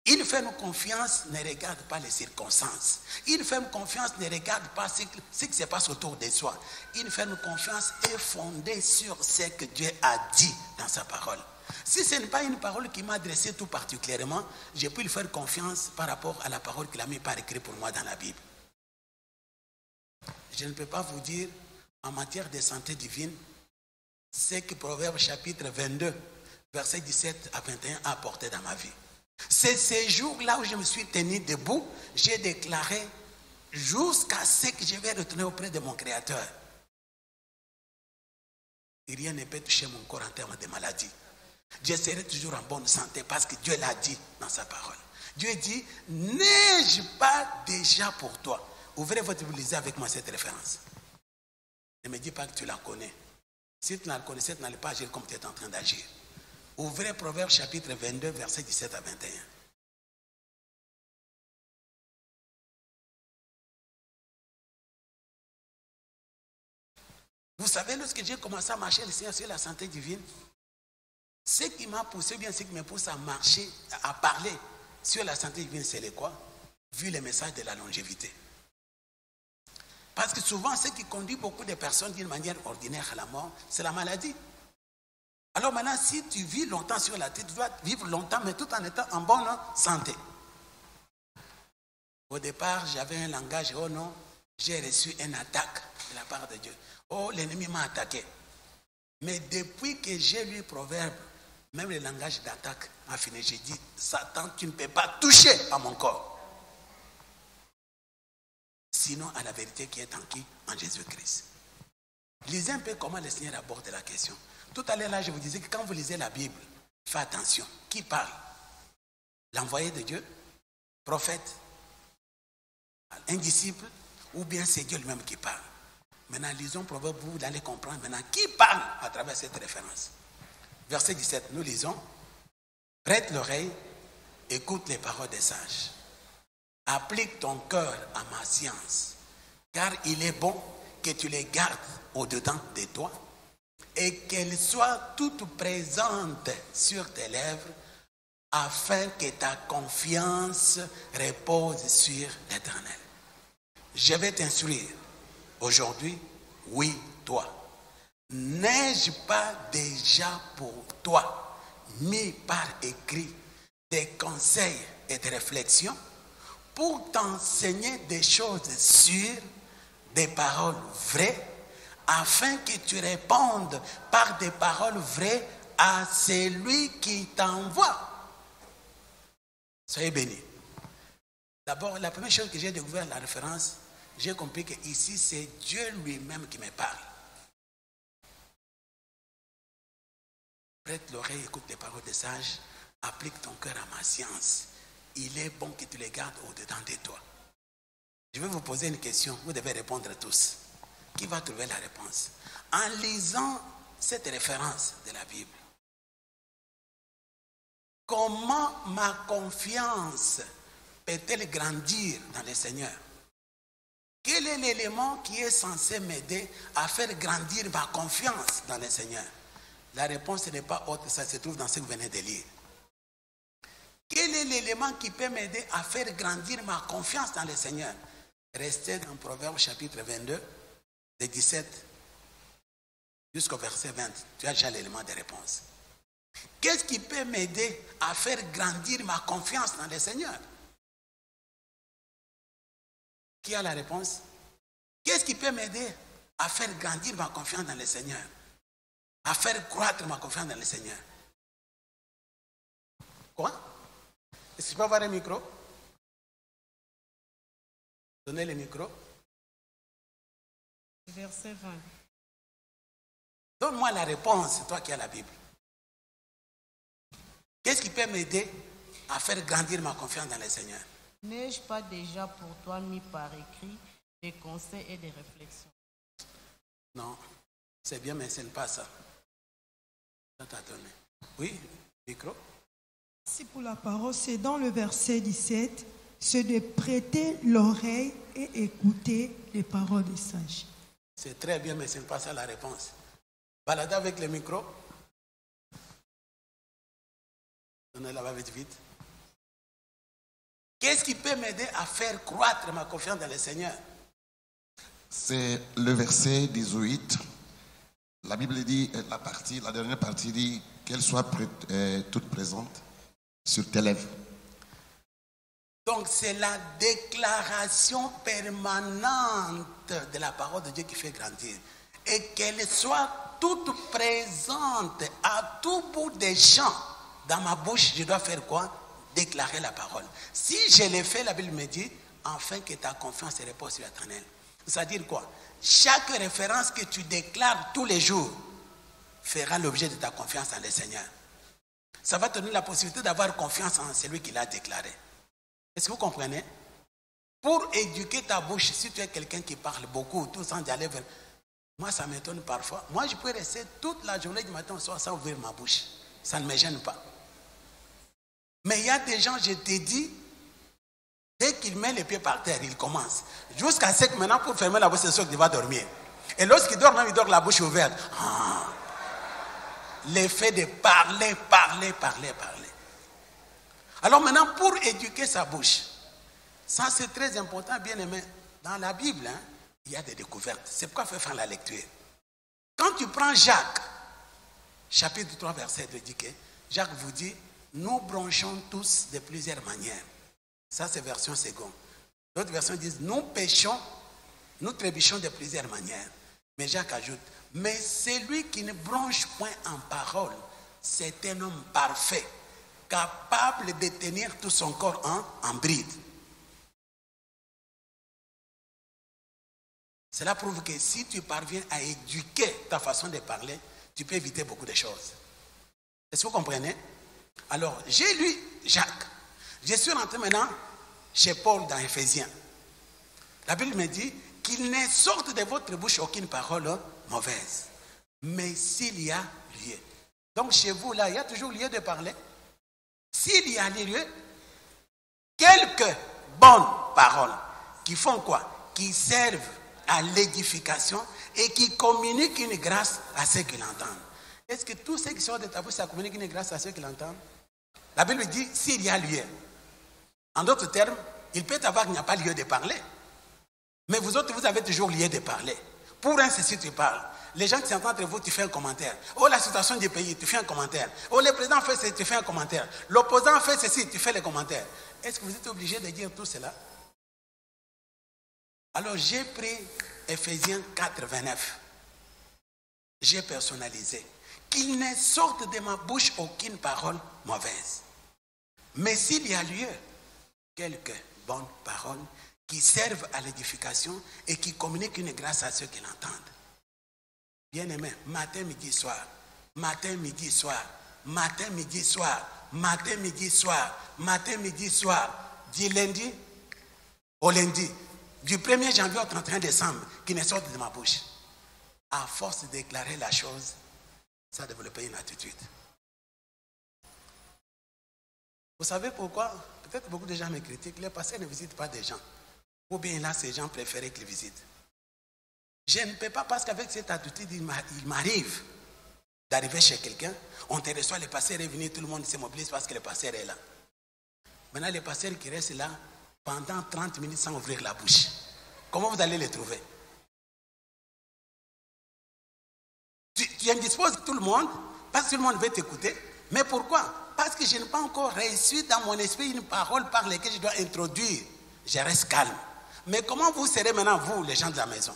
Une ferme confiance ne regarde pas les circonstances. Une ferme confiance ne regarde pas ce qui se passe autour de soi. Une ferme confiance est fondée sur ce que Dieu a dit dans sa parole. Si ce n'est pas une parole qui m'a adressé tout particulièrement, j'ai pu lui faire confiance par rapport à la parole qu'il a mis par écrit pour moi dans la Bible. Je ne peux pas vous dire en matière de santé divine ce que Proverbe chapitre 22, verset 17 à 21 a apporté dans ma vie. C'est ces jours-là où je me suis tenu debout, j'ai déclaré jusqu'à ce que je vais retourner auprès de mon Créateur. Et rien ne peut toucher mon corps en termes de maladie. Je serai toujours en bonne santé parce que Dieu l'a dit dans sa parole. Dieu dit, n'ai-je pas déjà pour toi? Ouvrez votre Bible, lisez avec moi cette référence. Ne me dis pas que tu la connais. Si tu ne la connaissais, tu n'allais pas agir comme tu es en train d'agir. Ouvrez Proverbes chapitre 22, versets 17 à 21. Vous savez, lorsque j'ai commencé à marcher le Seigneur sur la santé divine, ce qui m'a poussé, bien ce qui me pousse à marcher, à parler sur la santé divine, c'est le quoi? Vu le message de la longévité. Parce que souvent, ce qui conduit beaucoup de personnes d'une manière ordinaire à la mort, c'est la maladie. Alors maintenant, si tu vis longtemps sur la terre, tu dois vivre longtemps, mais tout en étant en bonne santé. Au départ, j'avais un langage, oh non, j'ai reçu une attaque de la part de Dieu. Oh, l'ennemi m'a attaqué. Mais depuis que j'ai lu Proverbe, même le langage d'attaque a fini. J'ai dit, Satan, tu ne peux pas toucher à mon corps. Sinon à la vérité qui est en qui? En Jésus-Christ. Lisez un peu comment le Seigneur aborde la question. Tout à l'heure, là, je vous disais que quand vous lisez la Bible, faites attention. Qui parle? L'envoyé de Dieu? Prophète? Un disciple? Ou bien c'est Dieu lui-même qui parle? Maintenant, lisons Proverbe, vous allez comprendre maintenant qui parle à travers cette référence. Verset 17, nous lisons. Prête l'oreille, écoute les paroles des sages. Applique ton cœur à ma science, car il est bon que tu les gardes au-dedans de toi et qu'elles soient toutes présentes sur tes lèvres afin que ta confiance repose sur l'Éternel. Je vais t'instruire aujourd'hui, oui, toi. N'ai-je pas déjà pour toi mis par écrit des conseils et des réflexions pour t'enseigner des choses sûres, des paroles vraies, afin que tu répondes par des paroles vraies à celui qui t'envoie. Soyez bénis. D'abord, la première chose que j'ai découvert la référence, j'ai compris que ici c'est Dieu lui-même qui me parle. Prête l'oreille, écoute les paroles des sages, applique ton cœur à ma science. Il est bon que tu les gardes au-dedans de toi. Je vais vous poser une question, vous devez répondre tous. Qui va trouver la réponse? En lisant cette référence de la Bible, comment ma confiance peut-elle grandir dans le Seigneur? Quel est l'élément qui est censé m'aider à faire grandir ma confiance dans le Seigneur? La réponse n'est pas autre, ça se trouve dans ce que vous venez de lire. Quel est l'élément qui peut m'aider à faire grandir ma confiance dans le Seigneur? Restez dans Proverbes chapitre 22, de 17 jusqu'au verset 20. Tu as déjà l'élément de réponse. Qu'est-ce qui peut m'aider à faire grandir ma confiance dans le Seigneur? Qui a la réponse? Qu'est-ce qui peut m'aider à faire grandir ma confiance dans le Seigneur? À faire croître ma confiance dans le Seigneur? Quoi? Est-ce que je peux avoir un micro? Donnez le micro. Verset 20. Donne-moi la réponse, toi qui as la Bible. Qu'est-ce qui peut m'aider à faire grandir ma confiance dans le Seigneur? N'ai-je pas déjà pour toi mis par écrit des conseils et des réflexions? Non, c'est bien, mais ce n'est pas ça. Ça t'a donné. Oui, micro. Si pour la parole, c'est dans le verset 17, c'est de prêter l'oreille et écouter les paroles des sages. C'est très bien, mais ce n'est pas ça la réponse. Baladez avec le micro. Donnez-la vite, vite. Qu'est-ce qui peut m'aider à faire croître ma confiance dans le Seigneur? C'est le verset 18. La Bible dit, la dernière partie dit qu'elle soit toute présente sur tes lèvres. Donc c'est la déclaration permanente de la parole de Dieu qui fait grandir. Et qu'elle soit toute présente à tout bout des champs. Dans ma bouche, je dois faire quoi? Déclarer la parole. Si je l'ai fait, la Bible me dit, afin que ta confiance se repose sur l'Éternel. C'est-à-dire quoi? Chaque référence que tu déclares tous les jours fera l'objet de ta confiance en le Seigneur. Ça va te donner la possibilité d'avoir confiance en celui qui l'a déclaré. Est-ce que vous comprenez? Pour éduquer ta bouche, si tu es quelqu'un qui parle beaucoup, tout sans aller vers... Moi, ça m'étonne parfois. Moi, je peux rester toute la journée du matin au soir sans ouvrir ma bouche. Ça ne me gêne pas. Mais il y a des gens, je t'ai dit, dès qu'il met les pieds par terre, il commence. Jusqu'à ce que maintenant, pour fermer la bouche, c'est sûr qu'il va dormir. Et lorsqu'il dort, même il dort la bouche ouverte. L'effet de parler. Alors maintenant, pour éduquer sa bouche, ça c'est très important, bien aimé. Dans la Bible, il y a des découvertes. C'est pourquoi il faut faire la lecture. Quand tu prends Jacques, chapitre 3, verset 2, dit que Jacques vous dit, nous bronchons tous de plusieurs manières. Ça c'est version seconde. D'autres versions disent, nous péchons, nous trébuchons de plusieurs manières. Mais Jacques ajoute, mais celui qui ne bronche point en parole, c'est un homme parfait, capable de tenir tout son corps en bride. Cela prouve que si tu parviens à éduquer ta façon de parler, tu peux éviter beaucoup de choses. Est-ce que vous comprenez? Alors, j'ai lu Jacques. Je suis rentré maintenant chez Paul dans Éphésiens. La Bible me dit qu'il ne sorte de votre bouche aucune parole mauvaise, mais s'il y a lieu. Donc chez vous, là, il y a toujours lieu de parler. S'il y a lieu, quelques bonnes paroles qui font quoi? Qui servent à l'édification et qui communiquent une grâce à ceux qui l'entendent. Est-ce que tous ceux qui sortent de ta bouche, ça communique une grâce à ceux qui l'entendent? La Bible dit, s'il y a lieu. En d'autres termes, il peut y avoir qu'il n'y a pas lieu de parler. Mais vous autres, vous avez toujours lieu de parler. Pour un ceci, tu parles. Les gens qui sont entre vous, tu fais un commentaire. Oh, la situation du pays, tu fais un commentaire. Oh, le président fait ceci, tu fais un commentaire. L'opposant fait ceci, tu fais le commentaire. Est-ce que vous êtes obligé de dire tout cela? Alors, j'ai pris Éphésiens 4, 29. J'ai personnalisé. Qu'il ne sorte de ma bouche aucune parole mauvaise. Mais s'il y a lieu, quelques bonnes paroles qui servent à l'édification et qui communiquent une grâce à ceux qui l'entendent. Bien-aimé, matin, midi, soir, matin, midi, soir, matin, midi, soir, matin, midi, soir, matin, midi, soir, du lundi au lundi, du 1er janvier au 31 décembre, qui ne sortent de ma bouche. À force de déclarer la chose, ça a développé une attitude. Vous savez pourquoi? Peut-être beaucoup de gens me critiquent. Les pasteurs ne visitent pas des gens. Ou bien là, ces gens préfèrent qu'ils visitent. Je ne peux pas, parce qu'avec cette attitude, il m'arrive d'arriver chez quelqu'un, on te reçoit, le pasteur est venu, tout le monde se mobilise parce que le pasteur est là. Maintenant, les pasteurs qui restent là pendant 30 minutes sans ouvrir la bouche, comment vous allez les trouver? Tu indisposes tout le monde, parce que tout le monde veut t'écouter. Mais pourquoi? Parce que je n'ai pas encore reçu dans mon esprit une parole par laquelle je dois introduire. Je reste calme. Mais comment vous serez maintenant, vous, les gens de la maison?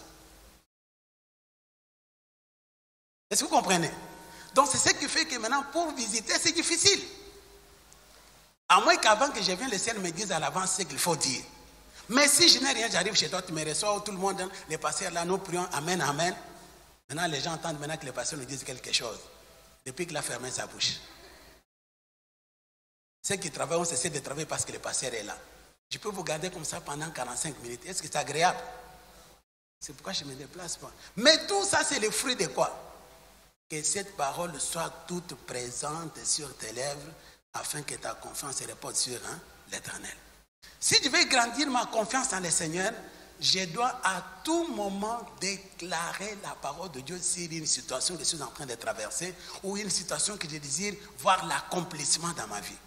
Est-ce que vous comprenez? Donc c'est ce qui fait que maintenant, pour visiter, c'est difficile. À moins qu'avant que je vienne, le ciel me dise à l'avance ce qu'il faut dire. Mais si je n'ai rien, j'arrive chez toi, tu me reçois, tout le monde, les pasteurs là, nous prions, amen, amen. Maintenant, les gens entendent maintenant que les pasteurs nous disent quelque chose. Depuis qu'il a fermé sa bouche. Ceux qui travaillent ont cessé de travailler parce que le pasteur est là. Je peux vous garder comme ça pendant 45 minutes. Est-ce que c'est agréable? C'est pourquoi je ne me déplace pas. Mais tout ça, c'est le fruit de quoi? Que cette parole soit toute présente sur tes lèvres afin que ta confiance se repose sur l'Éternel. Si je veux grandir ma confiance en le Seigneur, je dois à tout moment déclarer la parole de Dieu sur une situation que je suis en train de traverser ou une situation que je désire voir l'accomplissement dans ma vie.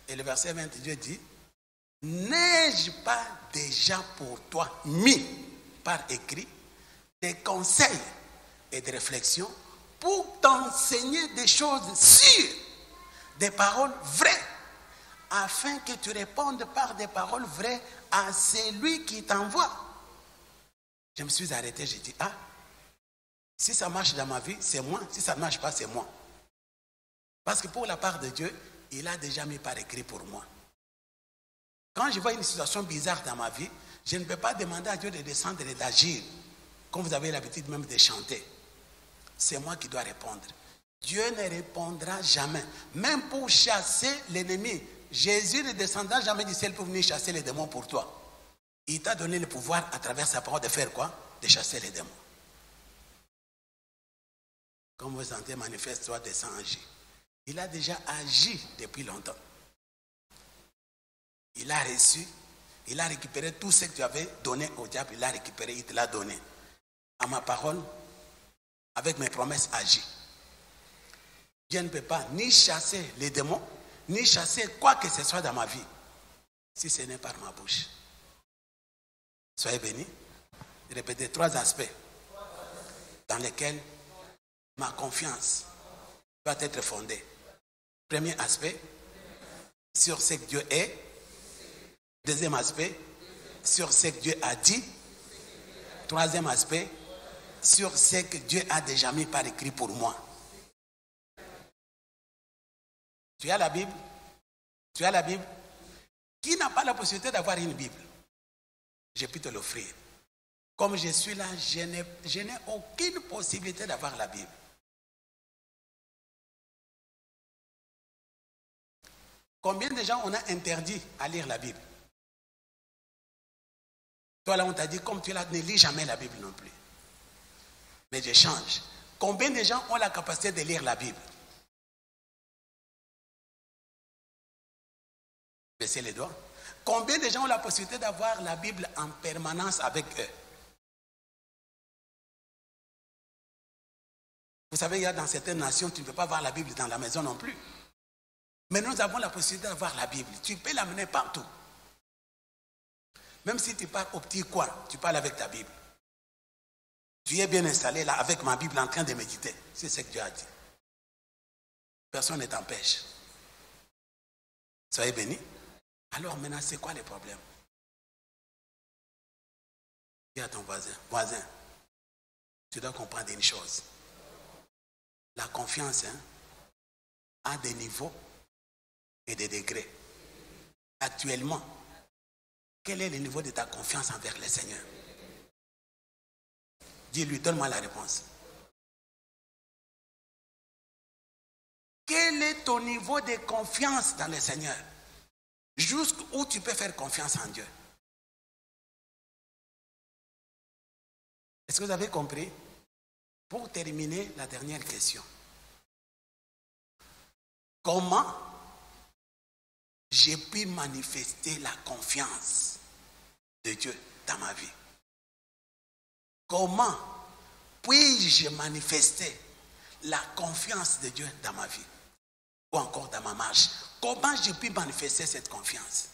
Et le verset 22 dit, n'ai-je pas déjà pour toi mis par écrit des conseils et des réflexions pour t'enseigner des choses sûres, des paroles vraies, afin que tu répondes par des paroles vraies à celui qui t'envoie. Je me suis arrêté, j'ai dit, si ça marche dans ma vie, c'est moi. Si ça ne marche pas, c'est moi. Parce que pour la part de Dieu, il a déjà mis par écrit pour moi. Quand je vois une situation bizarre dans ma vie, je ne peux pas demander à Dieu de descendre et d'agir, comme vous avez l'habitude même de chanter. C'est moi qui dois répondre. Dieu ne répondra jamais. Même pour chasser l'ennemi, Jésus ne descendra jamais du ciel pour venir chasser les démons pour toi. Il t'a donné le pouvoir à travers sa parole de faire quoi? De chasser les démons. Comme vous sentez, manifeste-toi, descends, agis. Il a déjà agi depuis longtemps. Il a reçu, il a récupéré tout ce que tu avais donné au diable, il l'a récupéré, il te l'a donné. À ma parole, avec mes promesses, agis. Dieu ne peut pas ni chasser les démons, ni chasser quoi que ce soit dans ma vie, si ce n'est par ma bouche. Soyez bénis. Répétez 3 aspects dans lesquels ma confiance doit être fondée. Premier aspect, sur ce que Dieu est. Deuxième aspect, sur ce que Dieu a dit. Troisième aspect, sur ce que Dieu a déjà mis par écrit pour moi. Tu as la Bible? Tu as la Bible? Qui n'a pas la possibilité d'avoir une Bible? J'ai pu te l'offrir. Comme je suis là, je n'ai aucune possibilité d'avoir la Bible. Combien de gens on a interdit à lire la Bible? Toi là, on t'a dit, comme tu es là, ne lis jamais la Bible non plus. Mais je change. Combien de gens ont la capacité de lire la Bible? Baissez les doigts. Combien de gens ont la possibilité d'avoir la Bible en permanence avec eux? Vous savez, il y a dans certaines nations, tu ne peux pas avoir la Bible dans la maison non plus. Mais nous avons la possibilité d'avoir la Bible. Tu peux l'amener partout. Même si tu pars au petit coin, tu parles avec ta Bible. Tu es bien installé là avec ma Bible en train de méditer. C'est ce que Dieu a dit. Personne ne t'empêche. Soyez bénis. Alors maintenant, c'est quoi le problème? Dis à ton voisin, voisin, tu dois comprendre une chose. La confiance a des niveaux et des degrés. Actuellement, quel est le niveau de ta confiance envers le Seigneur? Dis-lui, donne-moi la réponse. Quel est ton niveau de confiance dans le Seigneur? Jusqu'où tu peux faire confiance en Dieu? Est-ce que vous avez compris? Pour terminer, la dernière question. Comment j'ai pu manifester la confiance de Dieu dans ma vie? Comment puis-je manifester la confiance de Dieu dans ma vie? Ou encore dans ma marche? Comment j'ai pu manifester cette confiance?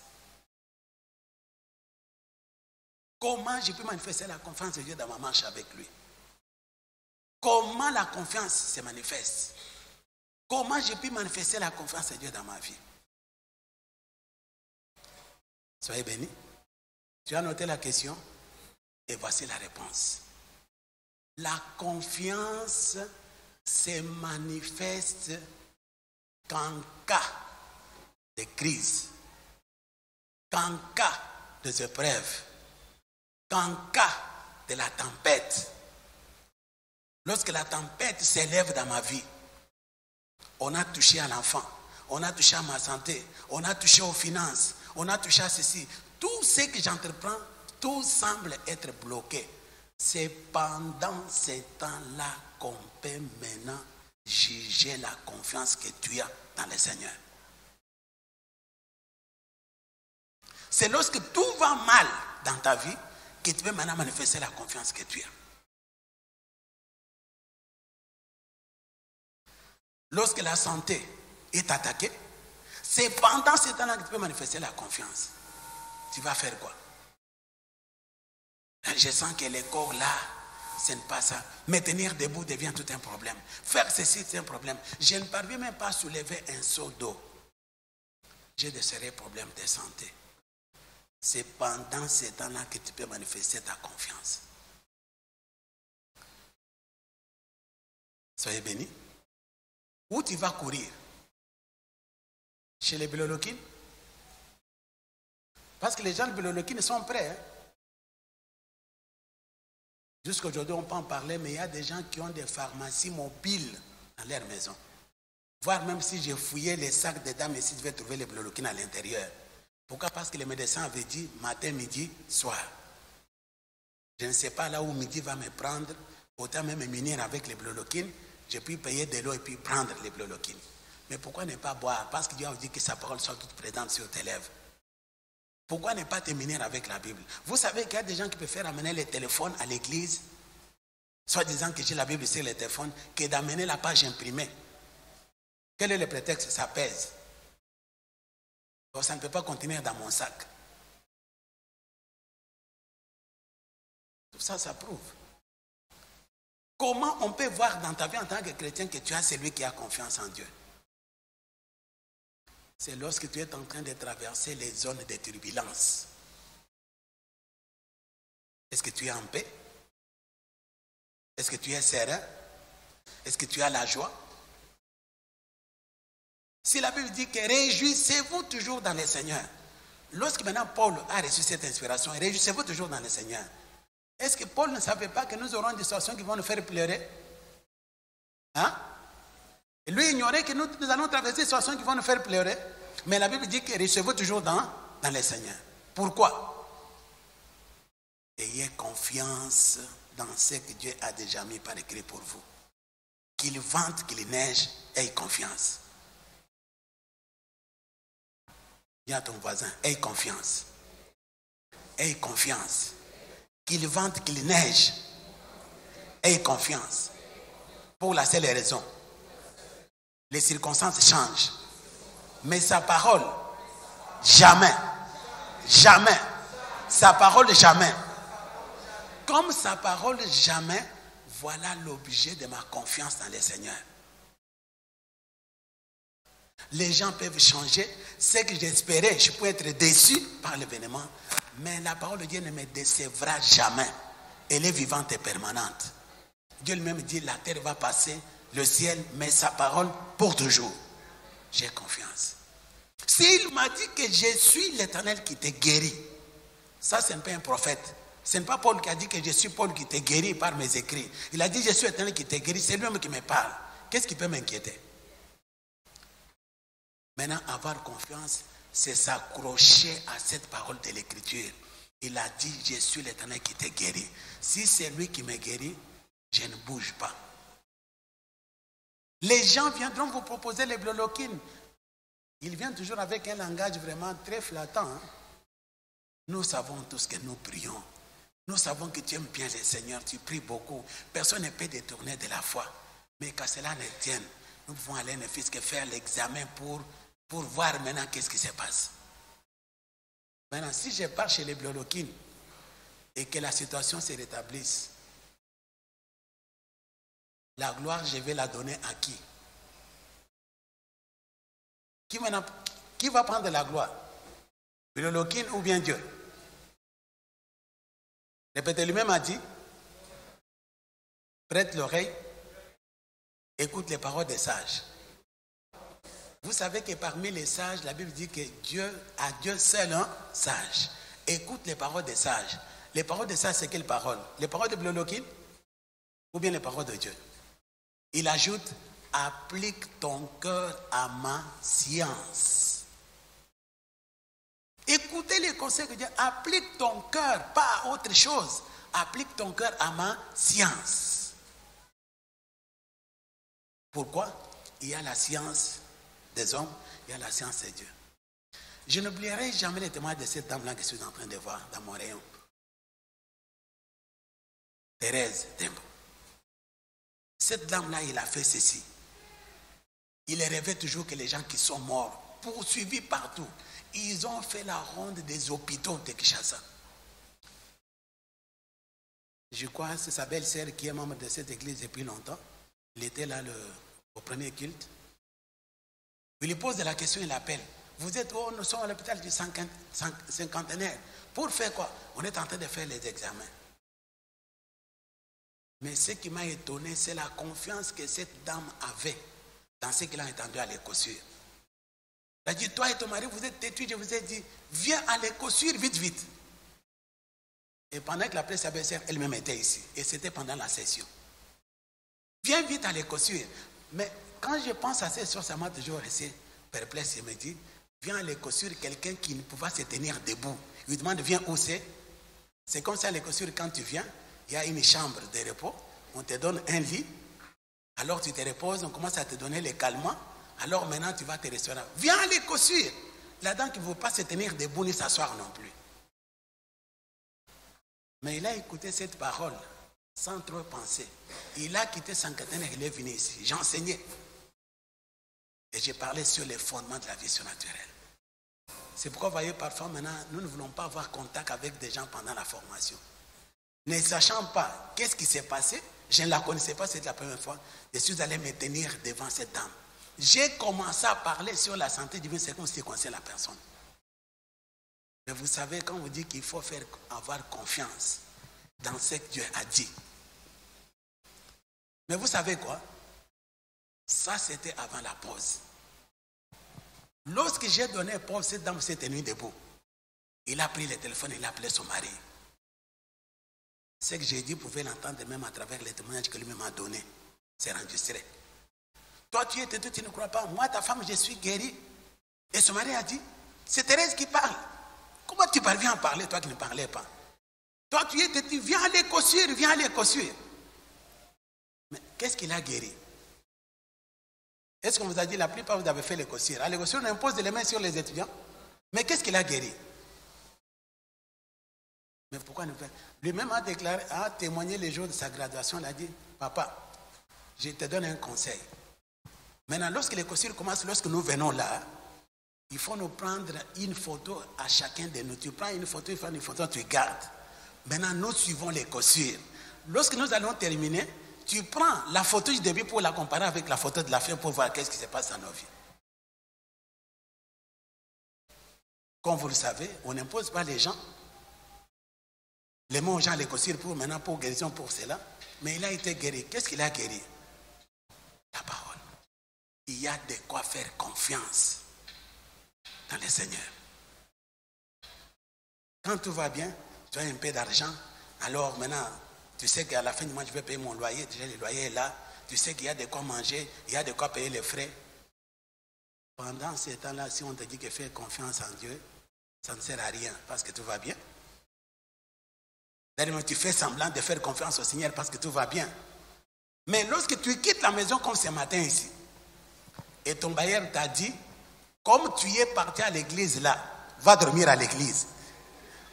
Comment j'ai pu manifester la confiance de Dieu dans ma marche avec lui? Comment la confiance se manifeste? Comment j'ai pu manifester la confiance de Dieu dans ma vie? Soyez bénis. Tu as noté la question? Et voici la réponse. La confiance se manifeste qu'en cas de crise, qu'en cas de épreuve, qu'en cas de la tempête. Lorsque la tempête s'élève dans ma vie, on a touché à l'enfant, on a touché à ma santé, on a touché aux finances, on a touché à ceci. Tout ce que j'entreprends, tout semble être bloqué. C'est pendant ce temps-là qu'on peut maintenant juger la confiance que tu as dans le Seigneur. C'est lorsque tout va mal dans ta vie que tu peux maintenant manifester la confiance que tu as. Lorsque la santé est attaquée, c'est pendant ce temps-là que tu peux manifester la confiance. Tu vas faire quoi? Je sens que le corps là, ce n'est pas ça. Me tenir debout devient tout un problème. Faire ceci, c'est un problème. Je ne parviens même pas à soulever un seau d'eau. J'ai de sérieux problèmes de santé. C'est pendant ce temps-là que tu peux manifester ta confiance. Soyez bénis. Où tu vas courir? Chez les Biloloquines? Parce que les gens de Biloloquines sont prêts. Jusqu'à aujourd'hui, on peut en parler, mais il y a des gens qui ont des pharmacies mobiles dans leur maison. Voire même si j'ai fouillé les sacs des dames ici, je vais trouver les Biloloquines à l'intérieur. Pourquoi? Parce que les médecins avaient dit matin, midi, soir. Je ne sais pas là où midi va me prendre. Autant même me munir avec les Biloloquines Je puis payer de l'eau et puis prendre les chloroquines. Mais pourquoi ne pas boire? Parce que Dieu a dit que sa parole soit toute présente sur tes lèvres. Pourquoi ne pas te munir avec la Bible? Vous savez qu'il y a des gens qui préfèrent amener les téléphones à l'église, soit disant que j'ai la Bible sur le téléphone, que d'amener la page imprimée. Quel est le prétexte? Ça pèse. Donc ça ne peut pas contenir dans mon sac. Tout ça, ça prouve. Comment on peut voir dans ta vie en tant que chrétien que tu as celui qui a confiance en Dieu? C'est lorsque tu es en train de traverser les zones de turbulence. Est-ce que tu es en paix? Est-ce que tu es serein? Est-ce que tu as la joie? Si la Bible dit que réjouissez-vous toujours dans le Seigneur. Lorsque maintenant Paul a reçu cette inspiration, réjouissez-vous toujours dans le Seigneur. Est-ce que Paul ne savait pas que nous aurons des situations qui vont nous faire pleurer? Hein? Et lui ignorait que nous allons traverser des situations qui vont nous faire pleurer. Mais la Bible dit que réjouissez-vous toujours dans le Seigneur. Pourquoi? Ayez confiance dans ce que Dieu a déjà mis par écrit pour vous. Qu'il vente, qu'il neige, ayez confiance. Dis à ton voisin, aie confiance. Aie confiance. Qu'il vente, qu'il neige. Aie confiance. Pour la seule raison. Les circonstances changent. Mais sa parole, jamais. Jamais. Sa parole, jamais. Comme sa parole, jamais, voilà l'objet de ma confiance dans le Seigneur. Les gens peuvent changer. Ce que j'espérais, je peux être déçu par l'événement. Mais la parole de Dieu ne me décevra jamais. Elle est vivante et permanente. Dieu lui-même dit, la terre va passer, le ciel, mais sa parole pour toujours. J'ai confiance. S'il m'a dit que je suis l'Éternel qui te guérit, ça c'est un peu un prophète. Ce n'est pas Paul qui a dit que je suis Paul qui te guérit par mes écrits. Il a dit je suis l'Éternel qui te guérit, c'est lui-même qui me parle. Qu'est-ce qui peut m'inquiéter? Maintenant, avoir confiance, c'est s'accrocher à cette parole de l'Écriture. Il a dit, je suis l'Éternel qui te guérit. Si c'est lui qui me guérit, je ne bouge pas. Les gens viendront vous proposer les chloroquines. Ils viennent toujours avec un langage vraiment très flattant. Hein? Nous savons tous que nous prions. Nous savons que tu aimes bien le Seigneur, tu pries beaucoup. Personne ne peut détourner de la foi. Mais qu'à cela ne tienne, nous pouvons aller ne fût-ce que faire l'examen pour voir maintenant qu'est-ce qui se passe. Maintenant, si je pars chez les chloroquines et que la situation se rétablisse, la gloire, je vais la donner à qui? Qui va prendre la gloire? Chloroquine ou bien Dieu? Répétez, lui-même a dit, prête l'oreille, écoute les paroles des sages. Vous savez que parmi les sages, la Bible dit que Dieu seul un sage. Écoute les paroles des sages. Les paroles des sages, c'est quelles paroles? Les paroles de chloroquine ou bien les paroles de Dieu? Il ajoute, applique ton cœur à ma science. Écoutez les conseils de Dieu. Applique ton cœur, pas à autre chose. Applique ton cœur à ma science. Pourquoi? Il y a la science des hommes, il y a la science de Dieu. Je n'oublierai jamais les témoignages de cette dame-là que je suis en train de voir dans mon rayon. Thérèse Dembo. Cette dame-là, il a fait ceci. Il rêvait toujours que les gens qui sont morts, poursuivis partout, ils ont fait la ronde des hôpitaux de Kinshasa. Je crois que c'est sa belle-sœur qui est membre de cette église depuis longtemps. Il était là au premier culte. Il lui pose la question, il l'appelle. Vous êtes où? Nous sommes à l'hôpital du cinquantenaire. Pour faire quoi? On est en train de faire les examens. Mais ce qui m'a étonné, c'est la confiance que cette dame avait dans ce qu'il a entendu à l'écossure. Elle a dit, toi et ton mari, vous êtes têtus, je vous ai dit, viens à l'écossure vite, vite. Et pendant que la presse belle-sœur elle-même était ici, et c'était pendant la session. Viens vite à l'écossure. Mais quand je pense à cette chose, ça m'a toujours resté perplexe. Je me dis, viens à l'écossure, quelqu'un qui ne pouvait se tenir debout. Il lui demande, viens où c'est? C'est comme ça à l'écossure, quand tu viens, il y a une chambre de repos, on te donne un lit, Alors tu te reposes, on commence à te donner les calmants. Alors maintenant tu vas te restaurer. Viens les cossures. La dame qui ne veut pas se tenir debout ni s'asseoir non plus. Mais il a écouté cette parole sans trop penser. Il a quitté Sankatana et il est venu ici. J'enseignais. Et j'ai parlé sur les fondements de la vie surnaturelle. C'est pourquoi vous voyez parfois maintenant, nous ne voulons pas avoir contact avec des gens pendant la formation. Ne sachant pas qu'est-ce qui s'est passé, je ne la connaissais pas, c'était la première fois. Je suis allé me tenir devant cette dame. J'ai commencé à parler sur la santé divine, c'est comme si je connaissais la personne. Mais vous savez, quand on vous dit qu'il faut avoir confiance dans ce que Dieu a dit. Mais vous savez quoi? Ça, c'était avant la pause. Lorsque j'ai donné pause, cette dame s'est tenue debout. Il a pris le téléphone, il a appelé son mari. Ce que j'ai dit, vous pouvez l'entendre même à travers les témoignages que lui-même a donné. C'est enregistré. Toi, tu es têtu, tu ne crois pas. Moi, ta femme, je suis guéri. Et son mari a dit, c'est Thérèse qui parle. Comment tu parviens à parler, toi qui ne parlais pas? Toi, tu es têtu, viens à l'écossure, viens à l'écossure. Mais qu'est-ce qu'il a guéri? Est-ce qu'on vous a dit, la plupart vous avez fait l'écossure? À l'écossure, on impose les mains sur les étudiants. Mais qu'est-ce qu'il a guéri? Mais pourquoi ne pas? Lui-même a déclaré, a témoigné les jours de sa graduation, il a dit, papa, je te donne un conseil. Maintenant, lorsque l'écossure commence, lorsque nous venons là, il faut nous prendre une photo à chacun de nous. Tu prends une photo, tu gardes. Maintenant, nous suivons l'écossure. Lorsque nous allons terminer, tu prends la photo du début pour la comparer avec la photo de la fin pour voir qu'est-ce qui se passe dans nos vies. Comme vous le savez, on n'impose pas les gens. Les mots aux gens l'écossure pour maintenant, pour guérison, pour cela. Mais il a été guéri. Qu'est-ce qu'il a guéri? La parole. Il y a de quoi faire confiance dans le Seigneur. Quand tout va bien, tu as un peu d'argent, alors maintenant, tu sais qu'à la fin du mois, je vais payer mon loyer, déjà le loyer est là, tu sais qu'il y a de quoi manger, il y a de quoi payer les frais. Pendant ces temps-là, si on te dit que fais confiance en Dieu, ça ne sert à rien parce que tout va bien. D'ailleurs, tu fais semblant de faire confiance au Seigneur parce que tout va bien. Mais lorsque tu quittes la maison comme ce matin ici, et ton bailleur t'a dit, comme tu es parti à l'église là, va dormir à l'église.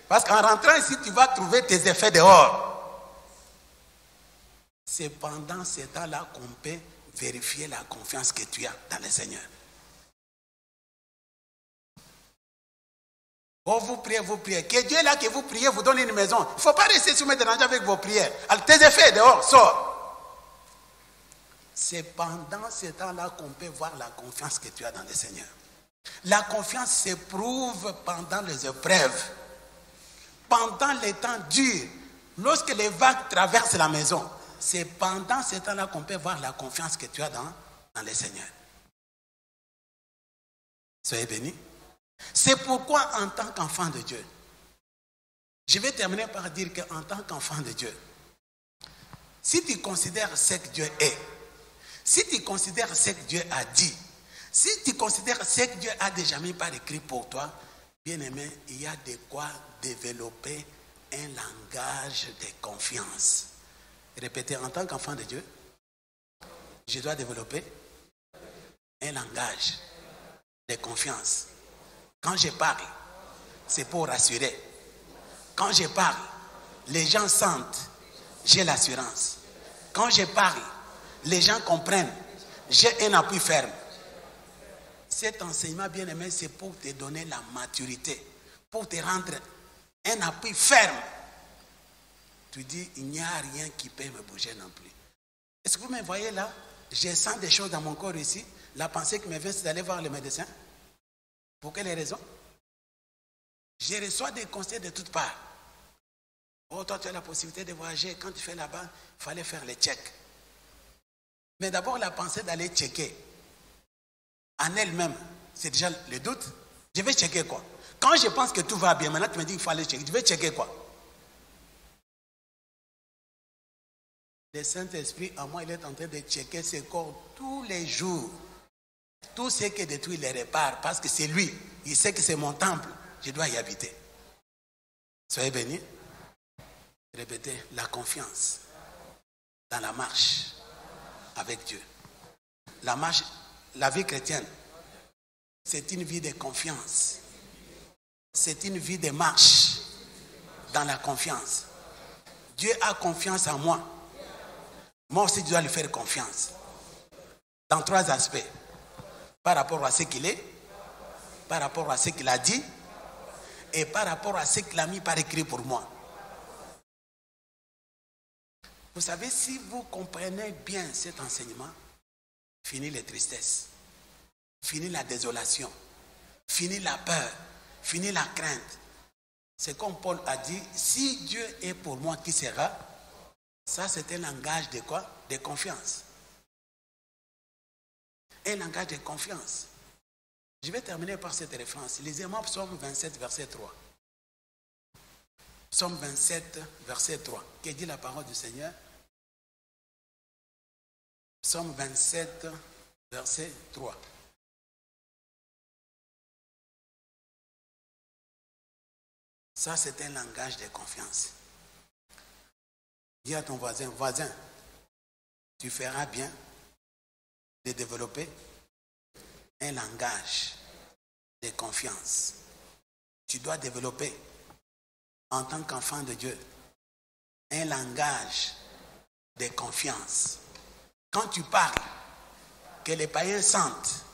Parce qu'en rentrant ici, tu vas trouver tes effets dehors. C'est pendant ce temps-là qu'on peut vérifier la confiance que tu as dans le Seigneur. Oh, vous priez. Que Dieu là que vous priez vous donne une maison. Il ne faut pas rester sur me déranger avec vos prières. Alors, tes effets dehors, sors. C'est pendant ce temps-là qu'on peut voir la confiance que tu as dans le Seigneur. La confiance s'éprouve pendant les épreuves. Pendant les temps durs. Lorsque les vagues traversent la maison. C'est pendant ce temps-là qu'on peut voir la confiance que tu as dans le Seigneur. Soyez bénis. C'est pourquoi en tant qu'enfant de Dieu, je vais terminer par dire qu'en tant qu'enfant de Dieu, si tu considères ce que Dieu est, si tu considères ce que Dieu a dit, si tu considères ce que Dieu a déjà mis par écrit pour toi, bien aimé, il y a de quoi développer un langage de confiance. Répétez, en tant qu'enfant de Dieu, je dois développer un langage de confiance. Quand je parle, c'est pour rassurer. Quand je parle, les gens sentent, j'ai l'assurance. Quand je parle, les gens comprennent, j'ai un appui ferme. Cet enseignement, bien aimé, c'est pour te donner la maturité, pour te rendre un appui ferme. Tu dis, il n'y a rien qui peut me bouger non plus. Est-ce que vous me voyez là? Je sens des choses dans mon corps ici. La pensée qui me vient, c'est d'aller voir le médecin. Pour quelles raisons? Je reçois des conseils de toutes parts. Oh, toi, tu as la possibilité de voyager. Quand tu fais là-bas, il fallait faire les checks. Mais d'abord, la pensée d'aller checker en elle-même, c'est déjà le doute. Je vais checker quoi? Quand je pense que tout va bien, maintenant tu me dis qu'il faut aller checker. Je vais checker quoi? Le Saint-Esprit, en moi, il est en train de checker ses corps tous les jours. Tout ce qui est détruit, il les répare parce que c'est lui. Il sait que c'est mon temple. Je dois y habiter. Soyez bénis. Répétez, la confiance dans la marche avec Dieu. La vie chrétienne, c'est une vie de confiance. C'est une vie de marche dans la confiance. Dieu a confiance en moi. Moi aussi, je dois lui faire confiance. Dans 3 aspects. Par rapport à ce qu'il est, par rapport à ce qu'il a dit, et par rapport à ce qu'il a mis par écrit pour moi. Vous savez, si vous comprenez bien cet enseignement, fini les tristesses, fini la désolation, fini la peur, fini la crainte. C'est comme Paul a dit, si Dieu est pour moi, qui sera? Ça, c'est un langage de quoi? De confiance. Un langage de confiance. Je vais terminer par cette référence. Lisez-moi Psaume 27, verset 3. Psaume 27, verset 3. Que dit la parole du Seigneur? Psaume 27, verset 3. Ça, c'est un langage de confiance. Dis à ton voisin, voisin, tu feras bien de développer un langage de confiance. Tu dois développer, en tant qu'enfant de Dieu, un langage de confiance. Quand tu parles, que les païens sentent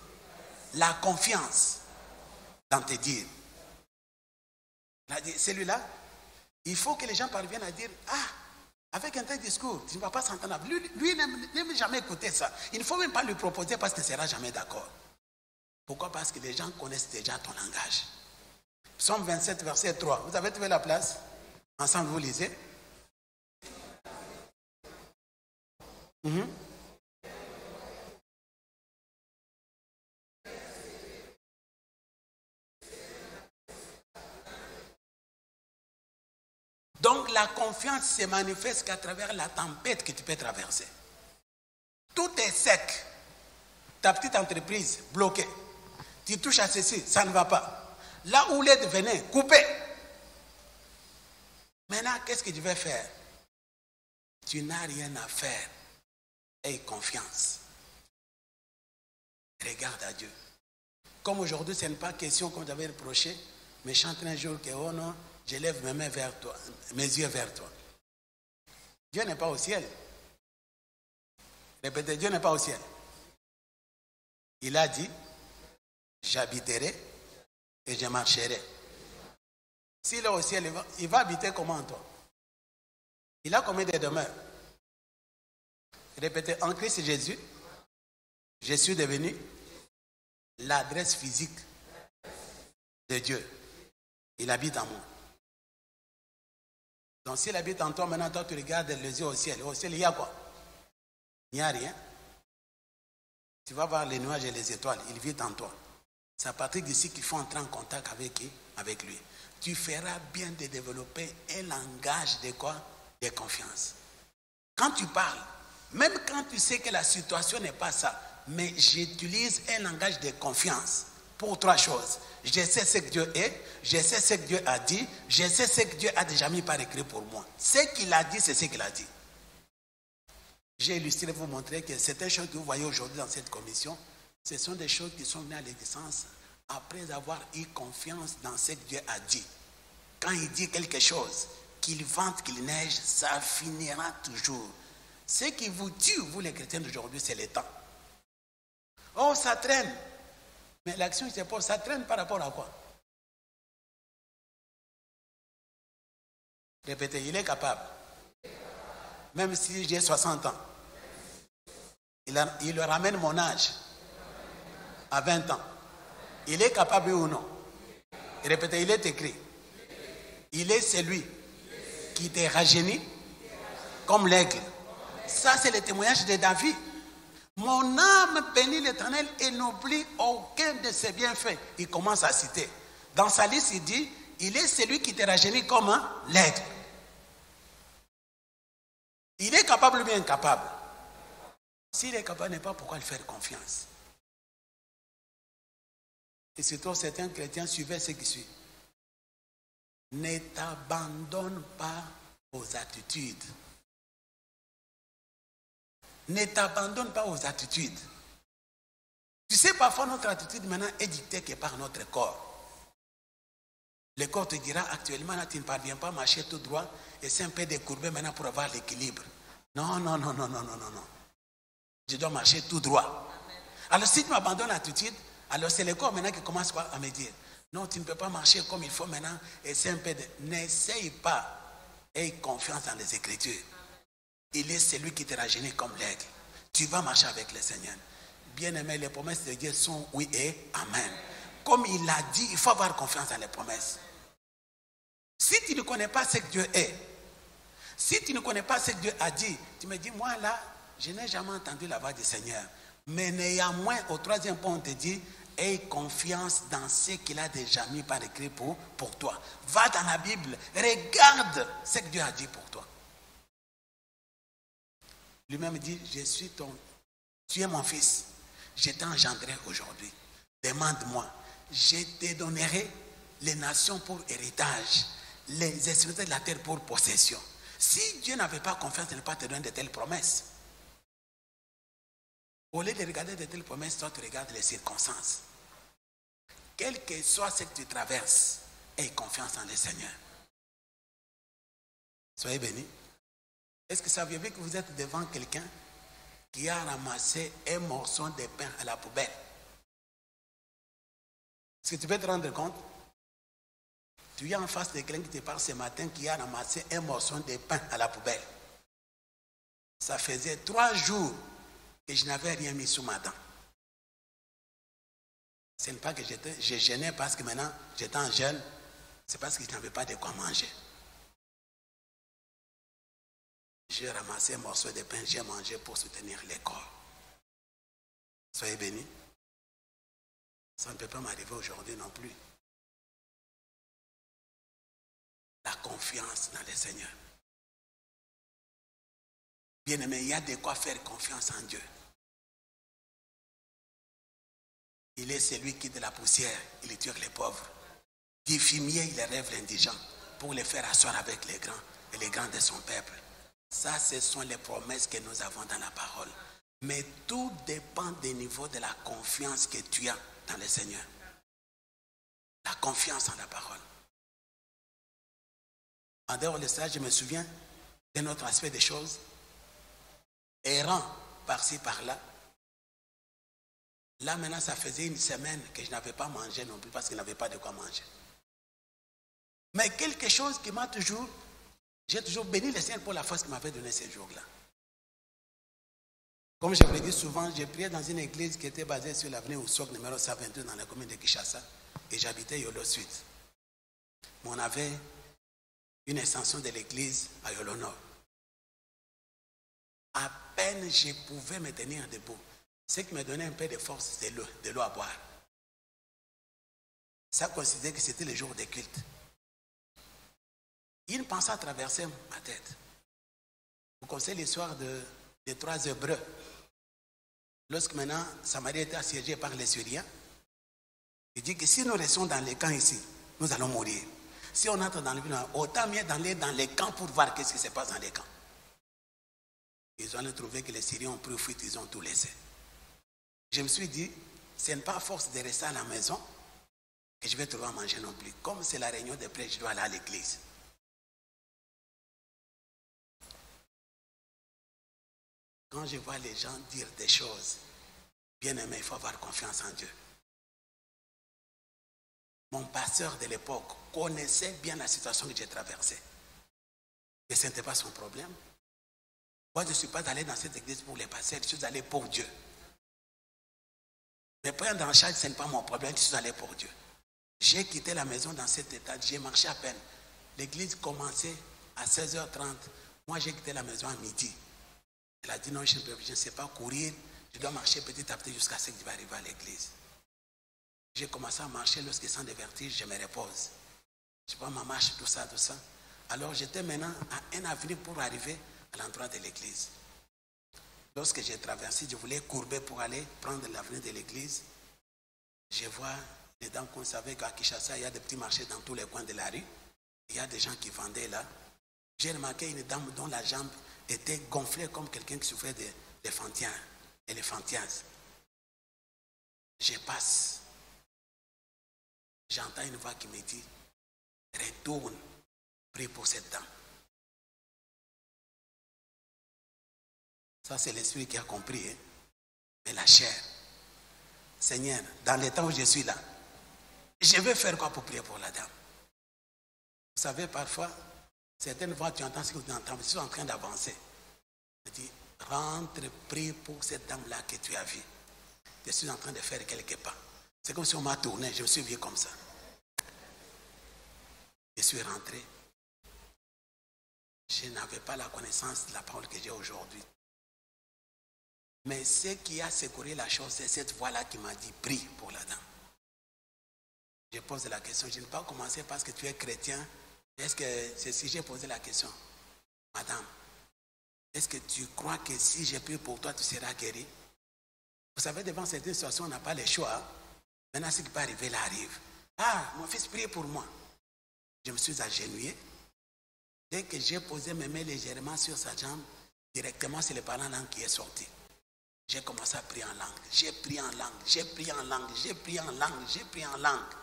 la confiance dans tes dires. Celui-là, il faut que les gens parviennent à dire, ah, avec un tel discours, tu ne vas pas s'entendre. Lui n'aime jamais écouter ça. Il ne faut même pas lui proposer parce qu'il ne sera jamais d'accord. Pourquoi? Parce que les gens connaissent déjà ton langage. Psaume 27, verset 3. Vous avez trouvé la place? Ensemble, vous lisez. Donc la confiance se manifeste qu'à travers la tempête que tu peux traverser. Tout est sec. Ta petite entreprise bloquée. Tu touches à ceci, ça ne va pas. Là où l'aide venait, coupé. Maintenant, qu'est-ce que tu vas faire? Tu n'as rien à faire. Aie confiance. Regarde à Dieu. Comme aujourd'hui, ce n'est pas question, comme j'avais reproché, mais chanter un jour que, oh non, je lève mes mains vers toi, mes yeux vers toi. Dieu n'est pas au ciel. Répétez, Dieu n'est pas au ciel. Il a dit, j'habiterai et je marcherai. S'il est au ciel, il va habiter comment toi? Il a combien de demeures? Répétez, en Christ Jésus, je suis devenu l'adresse physique de Dieu. Il habite en moi. Donc s'il habite en toi, maintenant toi tu regardes les yeux au ciel. Au ciel, il y a quoi? Il n'y a rien. Tu vas voir les nuages et les étoiles, il vit en toi. C'est à partir d'ici qu'il faut entrer en contact avec lui. Tu feras bien de développer un langage de quoi? De confiance. Quand tu parles, même quand tu sais que la situation n'est pas ça, mais j'utilise un langage de confiance pour 3 choses. Je sais ce que Dieu est, je sais ce que Dieu a dit, je sais ce que Dieu a déjà mis par écrit pour moi. Ce qu'il a dit, c'est ce qu'il a dit. J'ai illustré pour vous montrer que certaines choses que vous voyez aujourd'hui dans cette commission, ce sont des choses qui sont venues à l'existence après avoir eu confiance dans ce que Dieu a dit. Quand il dit quelque chose, qu'il vente, qu'il neige, ça finira toujours. Ce qui vous tue, vous les chrétiens d'aujourd'hui, c'est le temps. Oh, ça traîne. Mais l'action, je ne sais pas, ça traîne par rapport à quoi? Répétez, il est capable. Même si j'ai 60 ans. Il ramène mon âge à 20 ans. Il est capable ou non? Répétez, il est écrit. Il est celui qui te rajeunit comme l'aigle. Ça, c'est le témoignage de David. Mon âme bénit l'Éternel et n'oublie aucun de ses bienfaits. Il commence à citer. Dans sa liste, il dit, il est celui qui te rajeunit comme l'aigle. Il est capable ou bien incapable? S'il est capable, n'est pas pourquoi lui faire confiance. Et surtout, certains chrétiens suivaient ce qui suit. Ne t'abandonne pas aux attitudes. Ne t'abandonne pas aux attitudes. Tu sais, parfois notre attitude maintenant est dictée que par notre corps. Le corps te dira actuellement, là, tu ne parviens pas à marcher tout droit et c'est un peu décourbé maintenant pour avoir l'équilibre. Non. Je dois marcher tout droit. Alors si tu m'abandonnes l'attitude, alors c'est le corps maintenant qui commence à me dire, non, tu ne peux pas marcher comme il faut maintenant et c'est un peu de... N'essaye pas. Aie confiance dans les Écritures. Il est celui qui te rajeunit comme l'aigle. Tu vas marcher avec le Seigneur. Bien-aimé, les promesses de Dieu sont oui et amen. Comme il l'a dit, il faut avoir confiance dans les promesses. Si tu ne connais pas ce que Dieu est, si tu ne connais pas ce que Dieu a dit, tu me dis, moi là, je n'ai jamais entendu la voix du Seigneur. Mais néanmoins, au troisième point, on te dit, aie confiance dans ce qu'il a déjà mis par écrit pour toi. Va dans la Bible, regarde ce que Dieu a dit pour toi. Lui-même dit, tu es mon fils, je t'ai engendré aujourd'hui. Demande-moi, je te donnerai les nations pour héritage, les extrémités de la terre pour possession. Si Dieu n'avait pas confiance, il ne pas te donner de telles promesses. Au lieu de regarder de telles promesses, toi tu regardes les circonstances. Quel que soit ce que tu traverses, aie confiance en le Seigneur. Soyez bénis. Est-ce que saviez-vous que vous êtes devant quelqu'un qui a ramassé un morceau de pain à la poubelle? Est-ce que tu peux te rendre compte? Tu es en face de quelqu'un qui te parle ce matin qui a ramassé un morceau de pain à la poubelle. Ça faisait 3 jours que je n'avais rien mis sous ma dent. Ce n'est pas que je gênais parce que maintenant j'étais en jeûne, c'est parce que je n'avais pas de quoi manger. J'ai ramassé un morceau de pain, j'ai mangé pour soutenir les corps. Soyez bénis. Ça ne peut pas m'arriver aujourd'hui non plus. La confiance dans le Seigneur. Bien-aimé, il y a de quoi faire confiance en Dieu. Il est celui qui de la poussière, il tue les pauvres. Du fumier, il rêve l'indigent pour les faire asseoir avec les grands et les grands de son peuple. Ça, ce sont les promesses que nous avons dans la parole. Mais tout dépend du niveau de la confiance que tu as dans le Seigneur. La confiance en la parole. En dehors de ça, je me souviens d'un autre aspect des choses. Errant par-ci, par-là. Là, maintenant, ça faisait 1 semaine que je n'avais pas mangé non plus parce que je n'avais pas de quoi manger. Mais quelque chose qui m'a toujours... J'ai toujours béni le Seigneur pour la force qu'il m'avait donnée ces jours-là. Comme je vous l'ai dit souvent, j'ai prié dans une église qui était basée sur l'avenue Oussok, numéro 122, dans la commune de Kinshasa. Et j'habitais Yolo Sud. Mais on avait une extension de l'église à Yolo Nord. À peine je pouvais me tenir debout. Ce qui me donnait un peu de force, c'est de l'eau à boire. Ça considérait que c'était le jour des cultes. Une pensée a traversé ma tête. Vous connaissez l'histoire des 3 Hébreux. Lorsque maintenant Samarie était assiégée par les Syriens, il dit que si nous restons dans les camps ici, nous allons mourir. Si on entre dans le ville, autant mieux d'aller dans les camps pour voir qu'est-ce qui se passe dans les camps. Ils ont trouvé que les Syriens ont pris fuite, ils ont tout laissé. Je me suis dit, ce n'est pas à force de rester à la maison que je vais trouver à manger non plus. Comme c'est la réunion de prêche, je dois aller à l'église. Quand je vois les gens dire des choses, bien aimé, il faut avoir confiance en Dieu. Mon pasteur de l'époque connaissait bien la situation que j'ai traversée. Et ce n'était pas son problème. Moi, je ne suis pas allé dans cette église pour les pasteurs, je suis allé pour Dieu. Mais prendre en charge, ce n'est pas mon problème, je suis allé pour Dieu. J'ai quitté la maison dans cet état, j'ai marché à peine. L'église commençait à 16h30. Moi, j'ai quitté la maison à midi. Elle a dit non, je ne sais pas courir, je dois marcher petit à petit jusqu'à ce que je vais arriver à l'église. J'ai commencé à marcher lorsque je sens des vertiges, je me repose. Je prends ma marche, tout ça. Alors j'étais maintenant à un avenir pour arriver à l'endroit de l'église. Lorsque j'ai traversé, je voulais courber pour aller prendre l'avenue de l'église. Je vois les dames qu'on savait qu'à Kinshasa, il y a des petits marchés dans tous les coins de la rue. Il y a des gens qui vendaient là. J'ai remarqué une dame dont la jambe était gonflée comme quelqu'un qui souffrait éléphantiaise. Je passe. J'entends une voix qui me dit, retourne, prie pour cette dame. Ça, c'est l'esprit qui a compris. Hein? Mais la chair, Seigneur, dans les temps où je suis là, je vais faire quoi pour prier pour la dame? Vous savez, parfois, certaines fois, tu entends ce que tu entends, mais tu es en train d'avancer. Tu dis, rentre, prie pour cette dame-là que tu as vue. Je suis en train de faire quelques pas. C'est comme si on m'a tourné, je me suis vu comme ça. Je suis rentré. Je n'avais pas la connaissance de la parole que j'ai aujourd'hui. Mais ce qui a secouru la chose, c'est cette voix-là qui m'a dit, prie pour la dame. Je pose la question, je n'ai pas commencé parce que tu es chrétien. Est-ce que c'est si j'ai posé la question, madame, est-ce que tu crois que si j'ai prié pour toi, tu seras guéri? Vous savez, devant certaines situations, on n'a pas le choix. Maintenant, ce qui peut arriver, là arrive. Ah, mon fils, priez pour moi. Je me suis agenouillé. Dès que j'ai posé mes mains légèrement sur sa jambe, directement, c'est le parlant langue qui est sorti. J'ai commencé à prier en langue. J'ai prié en langue, j'ai prié en langue, j'ai prié en langue, j'ai prié en langue.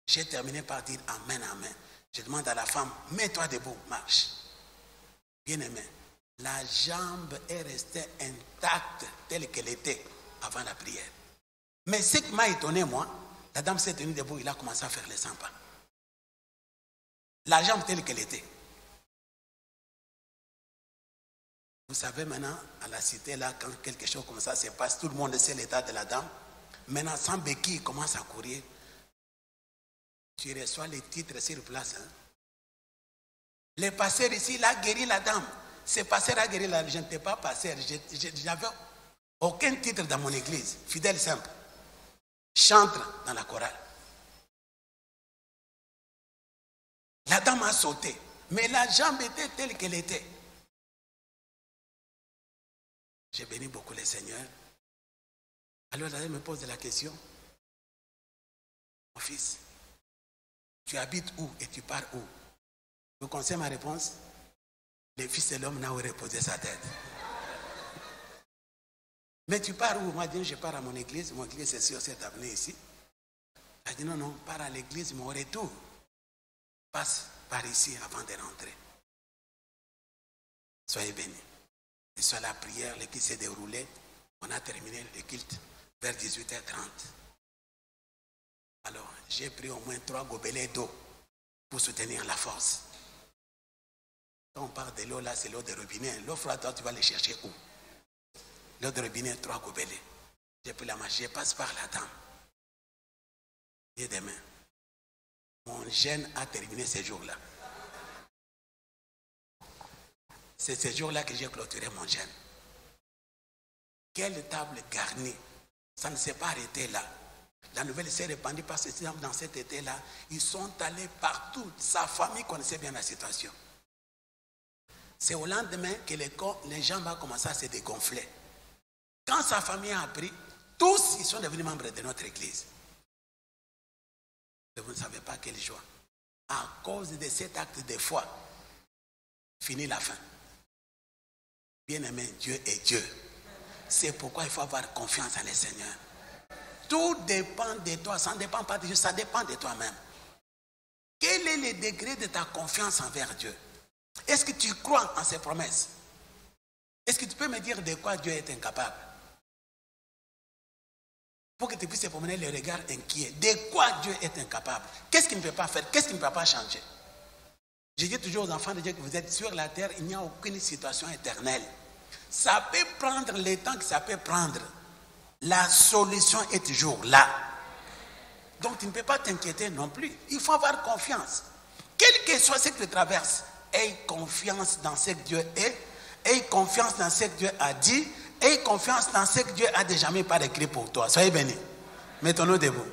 J'ai terminé par dire Amen, Amen. Je demande à la femme, mets-toi debout, marche. Bien-aimé, la jambe est restée intacte telle qu'elle était avant la prière. Mais ce qui m'a étonné, moi, la dame s'est tenue debout, il a commencé à faire les 100 pas. La jambe telle qu'elle était. Vous savez maintenant, à la cité, là, quand quelque chose comme ça se passe, tout le monde sait l'état de la dame. Maintenant, sans béquille, il commence à courir. Tu reçois les titres sur place. Hein? Les pasteurs ici, il a guéri la dame. Ce pasteur a guéri la dame. Je n'étais pas pasteur. Je n'avais aucun titre dans mon église. Fidèle simple. Chantre dans la chorale. La dame a sauté. Mais la jambe était telle qu'elle était. J'ai béni beaucoup le Seigneur. Alors la dame me pose la question. Mon fils, tu habites où et tu pars où? Vous connaissez ma réponse? Le Fils de l'homme n'a où reposer sa tête. Mais tu pars où? Moi, je pars à mon église. Mon église est sur cette avenue ici. Elle dit non, pars à l'église, mon retour. Passe par ici avant de rentrer. Soyez bénis. Et sur la prière, le culte s'est déroulé. On a terminé le culte vers 18h30. Alors, j'ai pris au moins 3 gobelets d'eau pour soutenir la force. Quand on parle de l'eau, là, c'est l'eau de robinet. L'eau froide, toi, tu vas les chercher où? L'eau de robinet, 3 gobelets. J'ai pris la marche, je passe par la dame. Et demain, mon jeûne a terminé ce jour-là. C'est ce jour-là que j'ai clôturé mon jeûne. Quelle table garnie. Ça ne s'est pas arrêté là. La nouvelle s'est répandue parce que dans cet été-là, ils sont allés partout. Sa famille connaissait bien la situation. C'est au lendemain que les gens vont commencer à se dégonfler. Quand sa famille a appris, tous ils sont devenus membres de notre église. Et vous ne savez pas quelle joie. À cause de cet acte de foi, finit la fin. Bien-aimé, Dieu est Dieu. C'est pourquoi il faut avoir confiance en le Seigneur. Tout dépend de toi, ça ne dépend pas de Dieu, ça dépend de toi-même. Quel est le degré de ta confiance envers Dieu? Est-ce que tu crois en ses promesses? Est-ce que tu peux me dire de quoi Dieu est incapable? Pour que tu puisses te promener le regard inquiet. De quoi Dieu est incapable? Qu'est-ce qu'il ne peut pas faire? Qu'est-ce qu'il ne peut pas changer? Je dis toujours aux enfants de Dieu que vous êtes sur la terre, il n'y a aucune situation éternelle. Ça peut prendre le temps que ça peut prendre. La solution est toujours là. Donc tu ne peux pas t'inquiéter non plus. Il faut avoir confiance. Quel que soit ce que tu traverses, aie confiance dans ce que Dieu est, aie confiance dans ce que Dieu a dit, aie confiance dans ce que Dieu a déjà mis par écrit pour toi. Soyez bénis. Mettons-nous debout.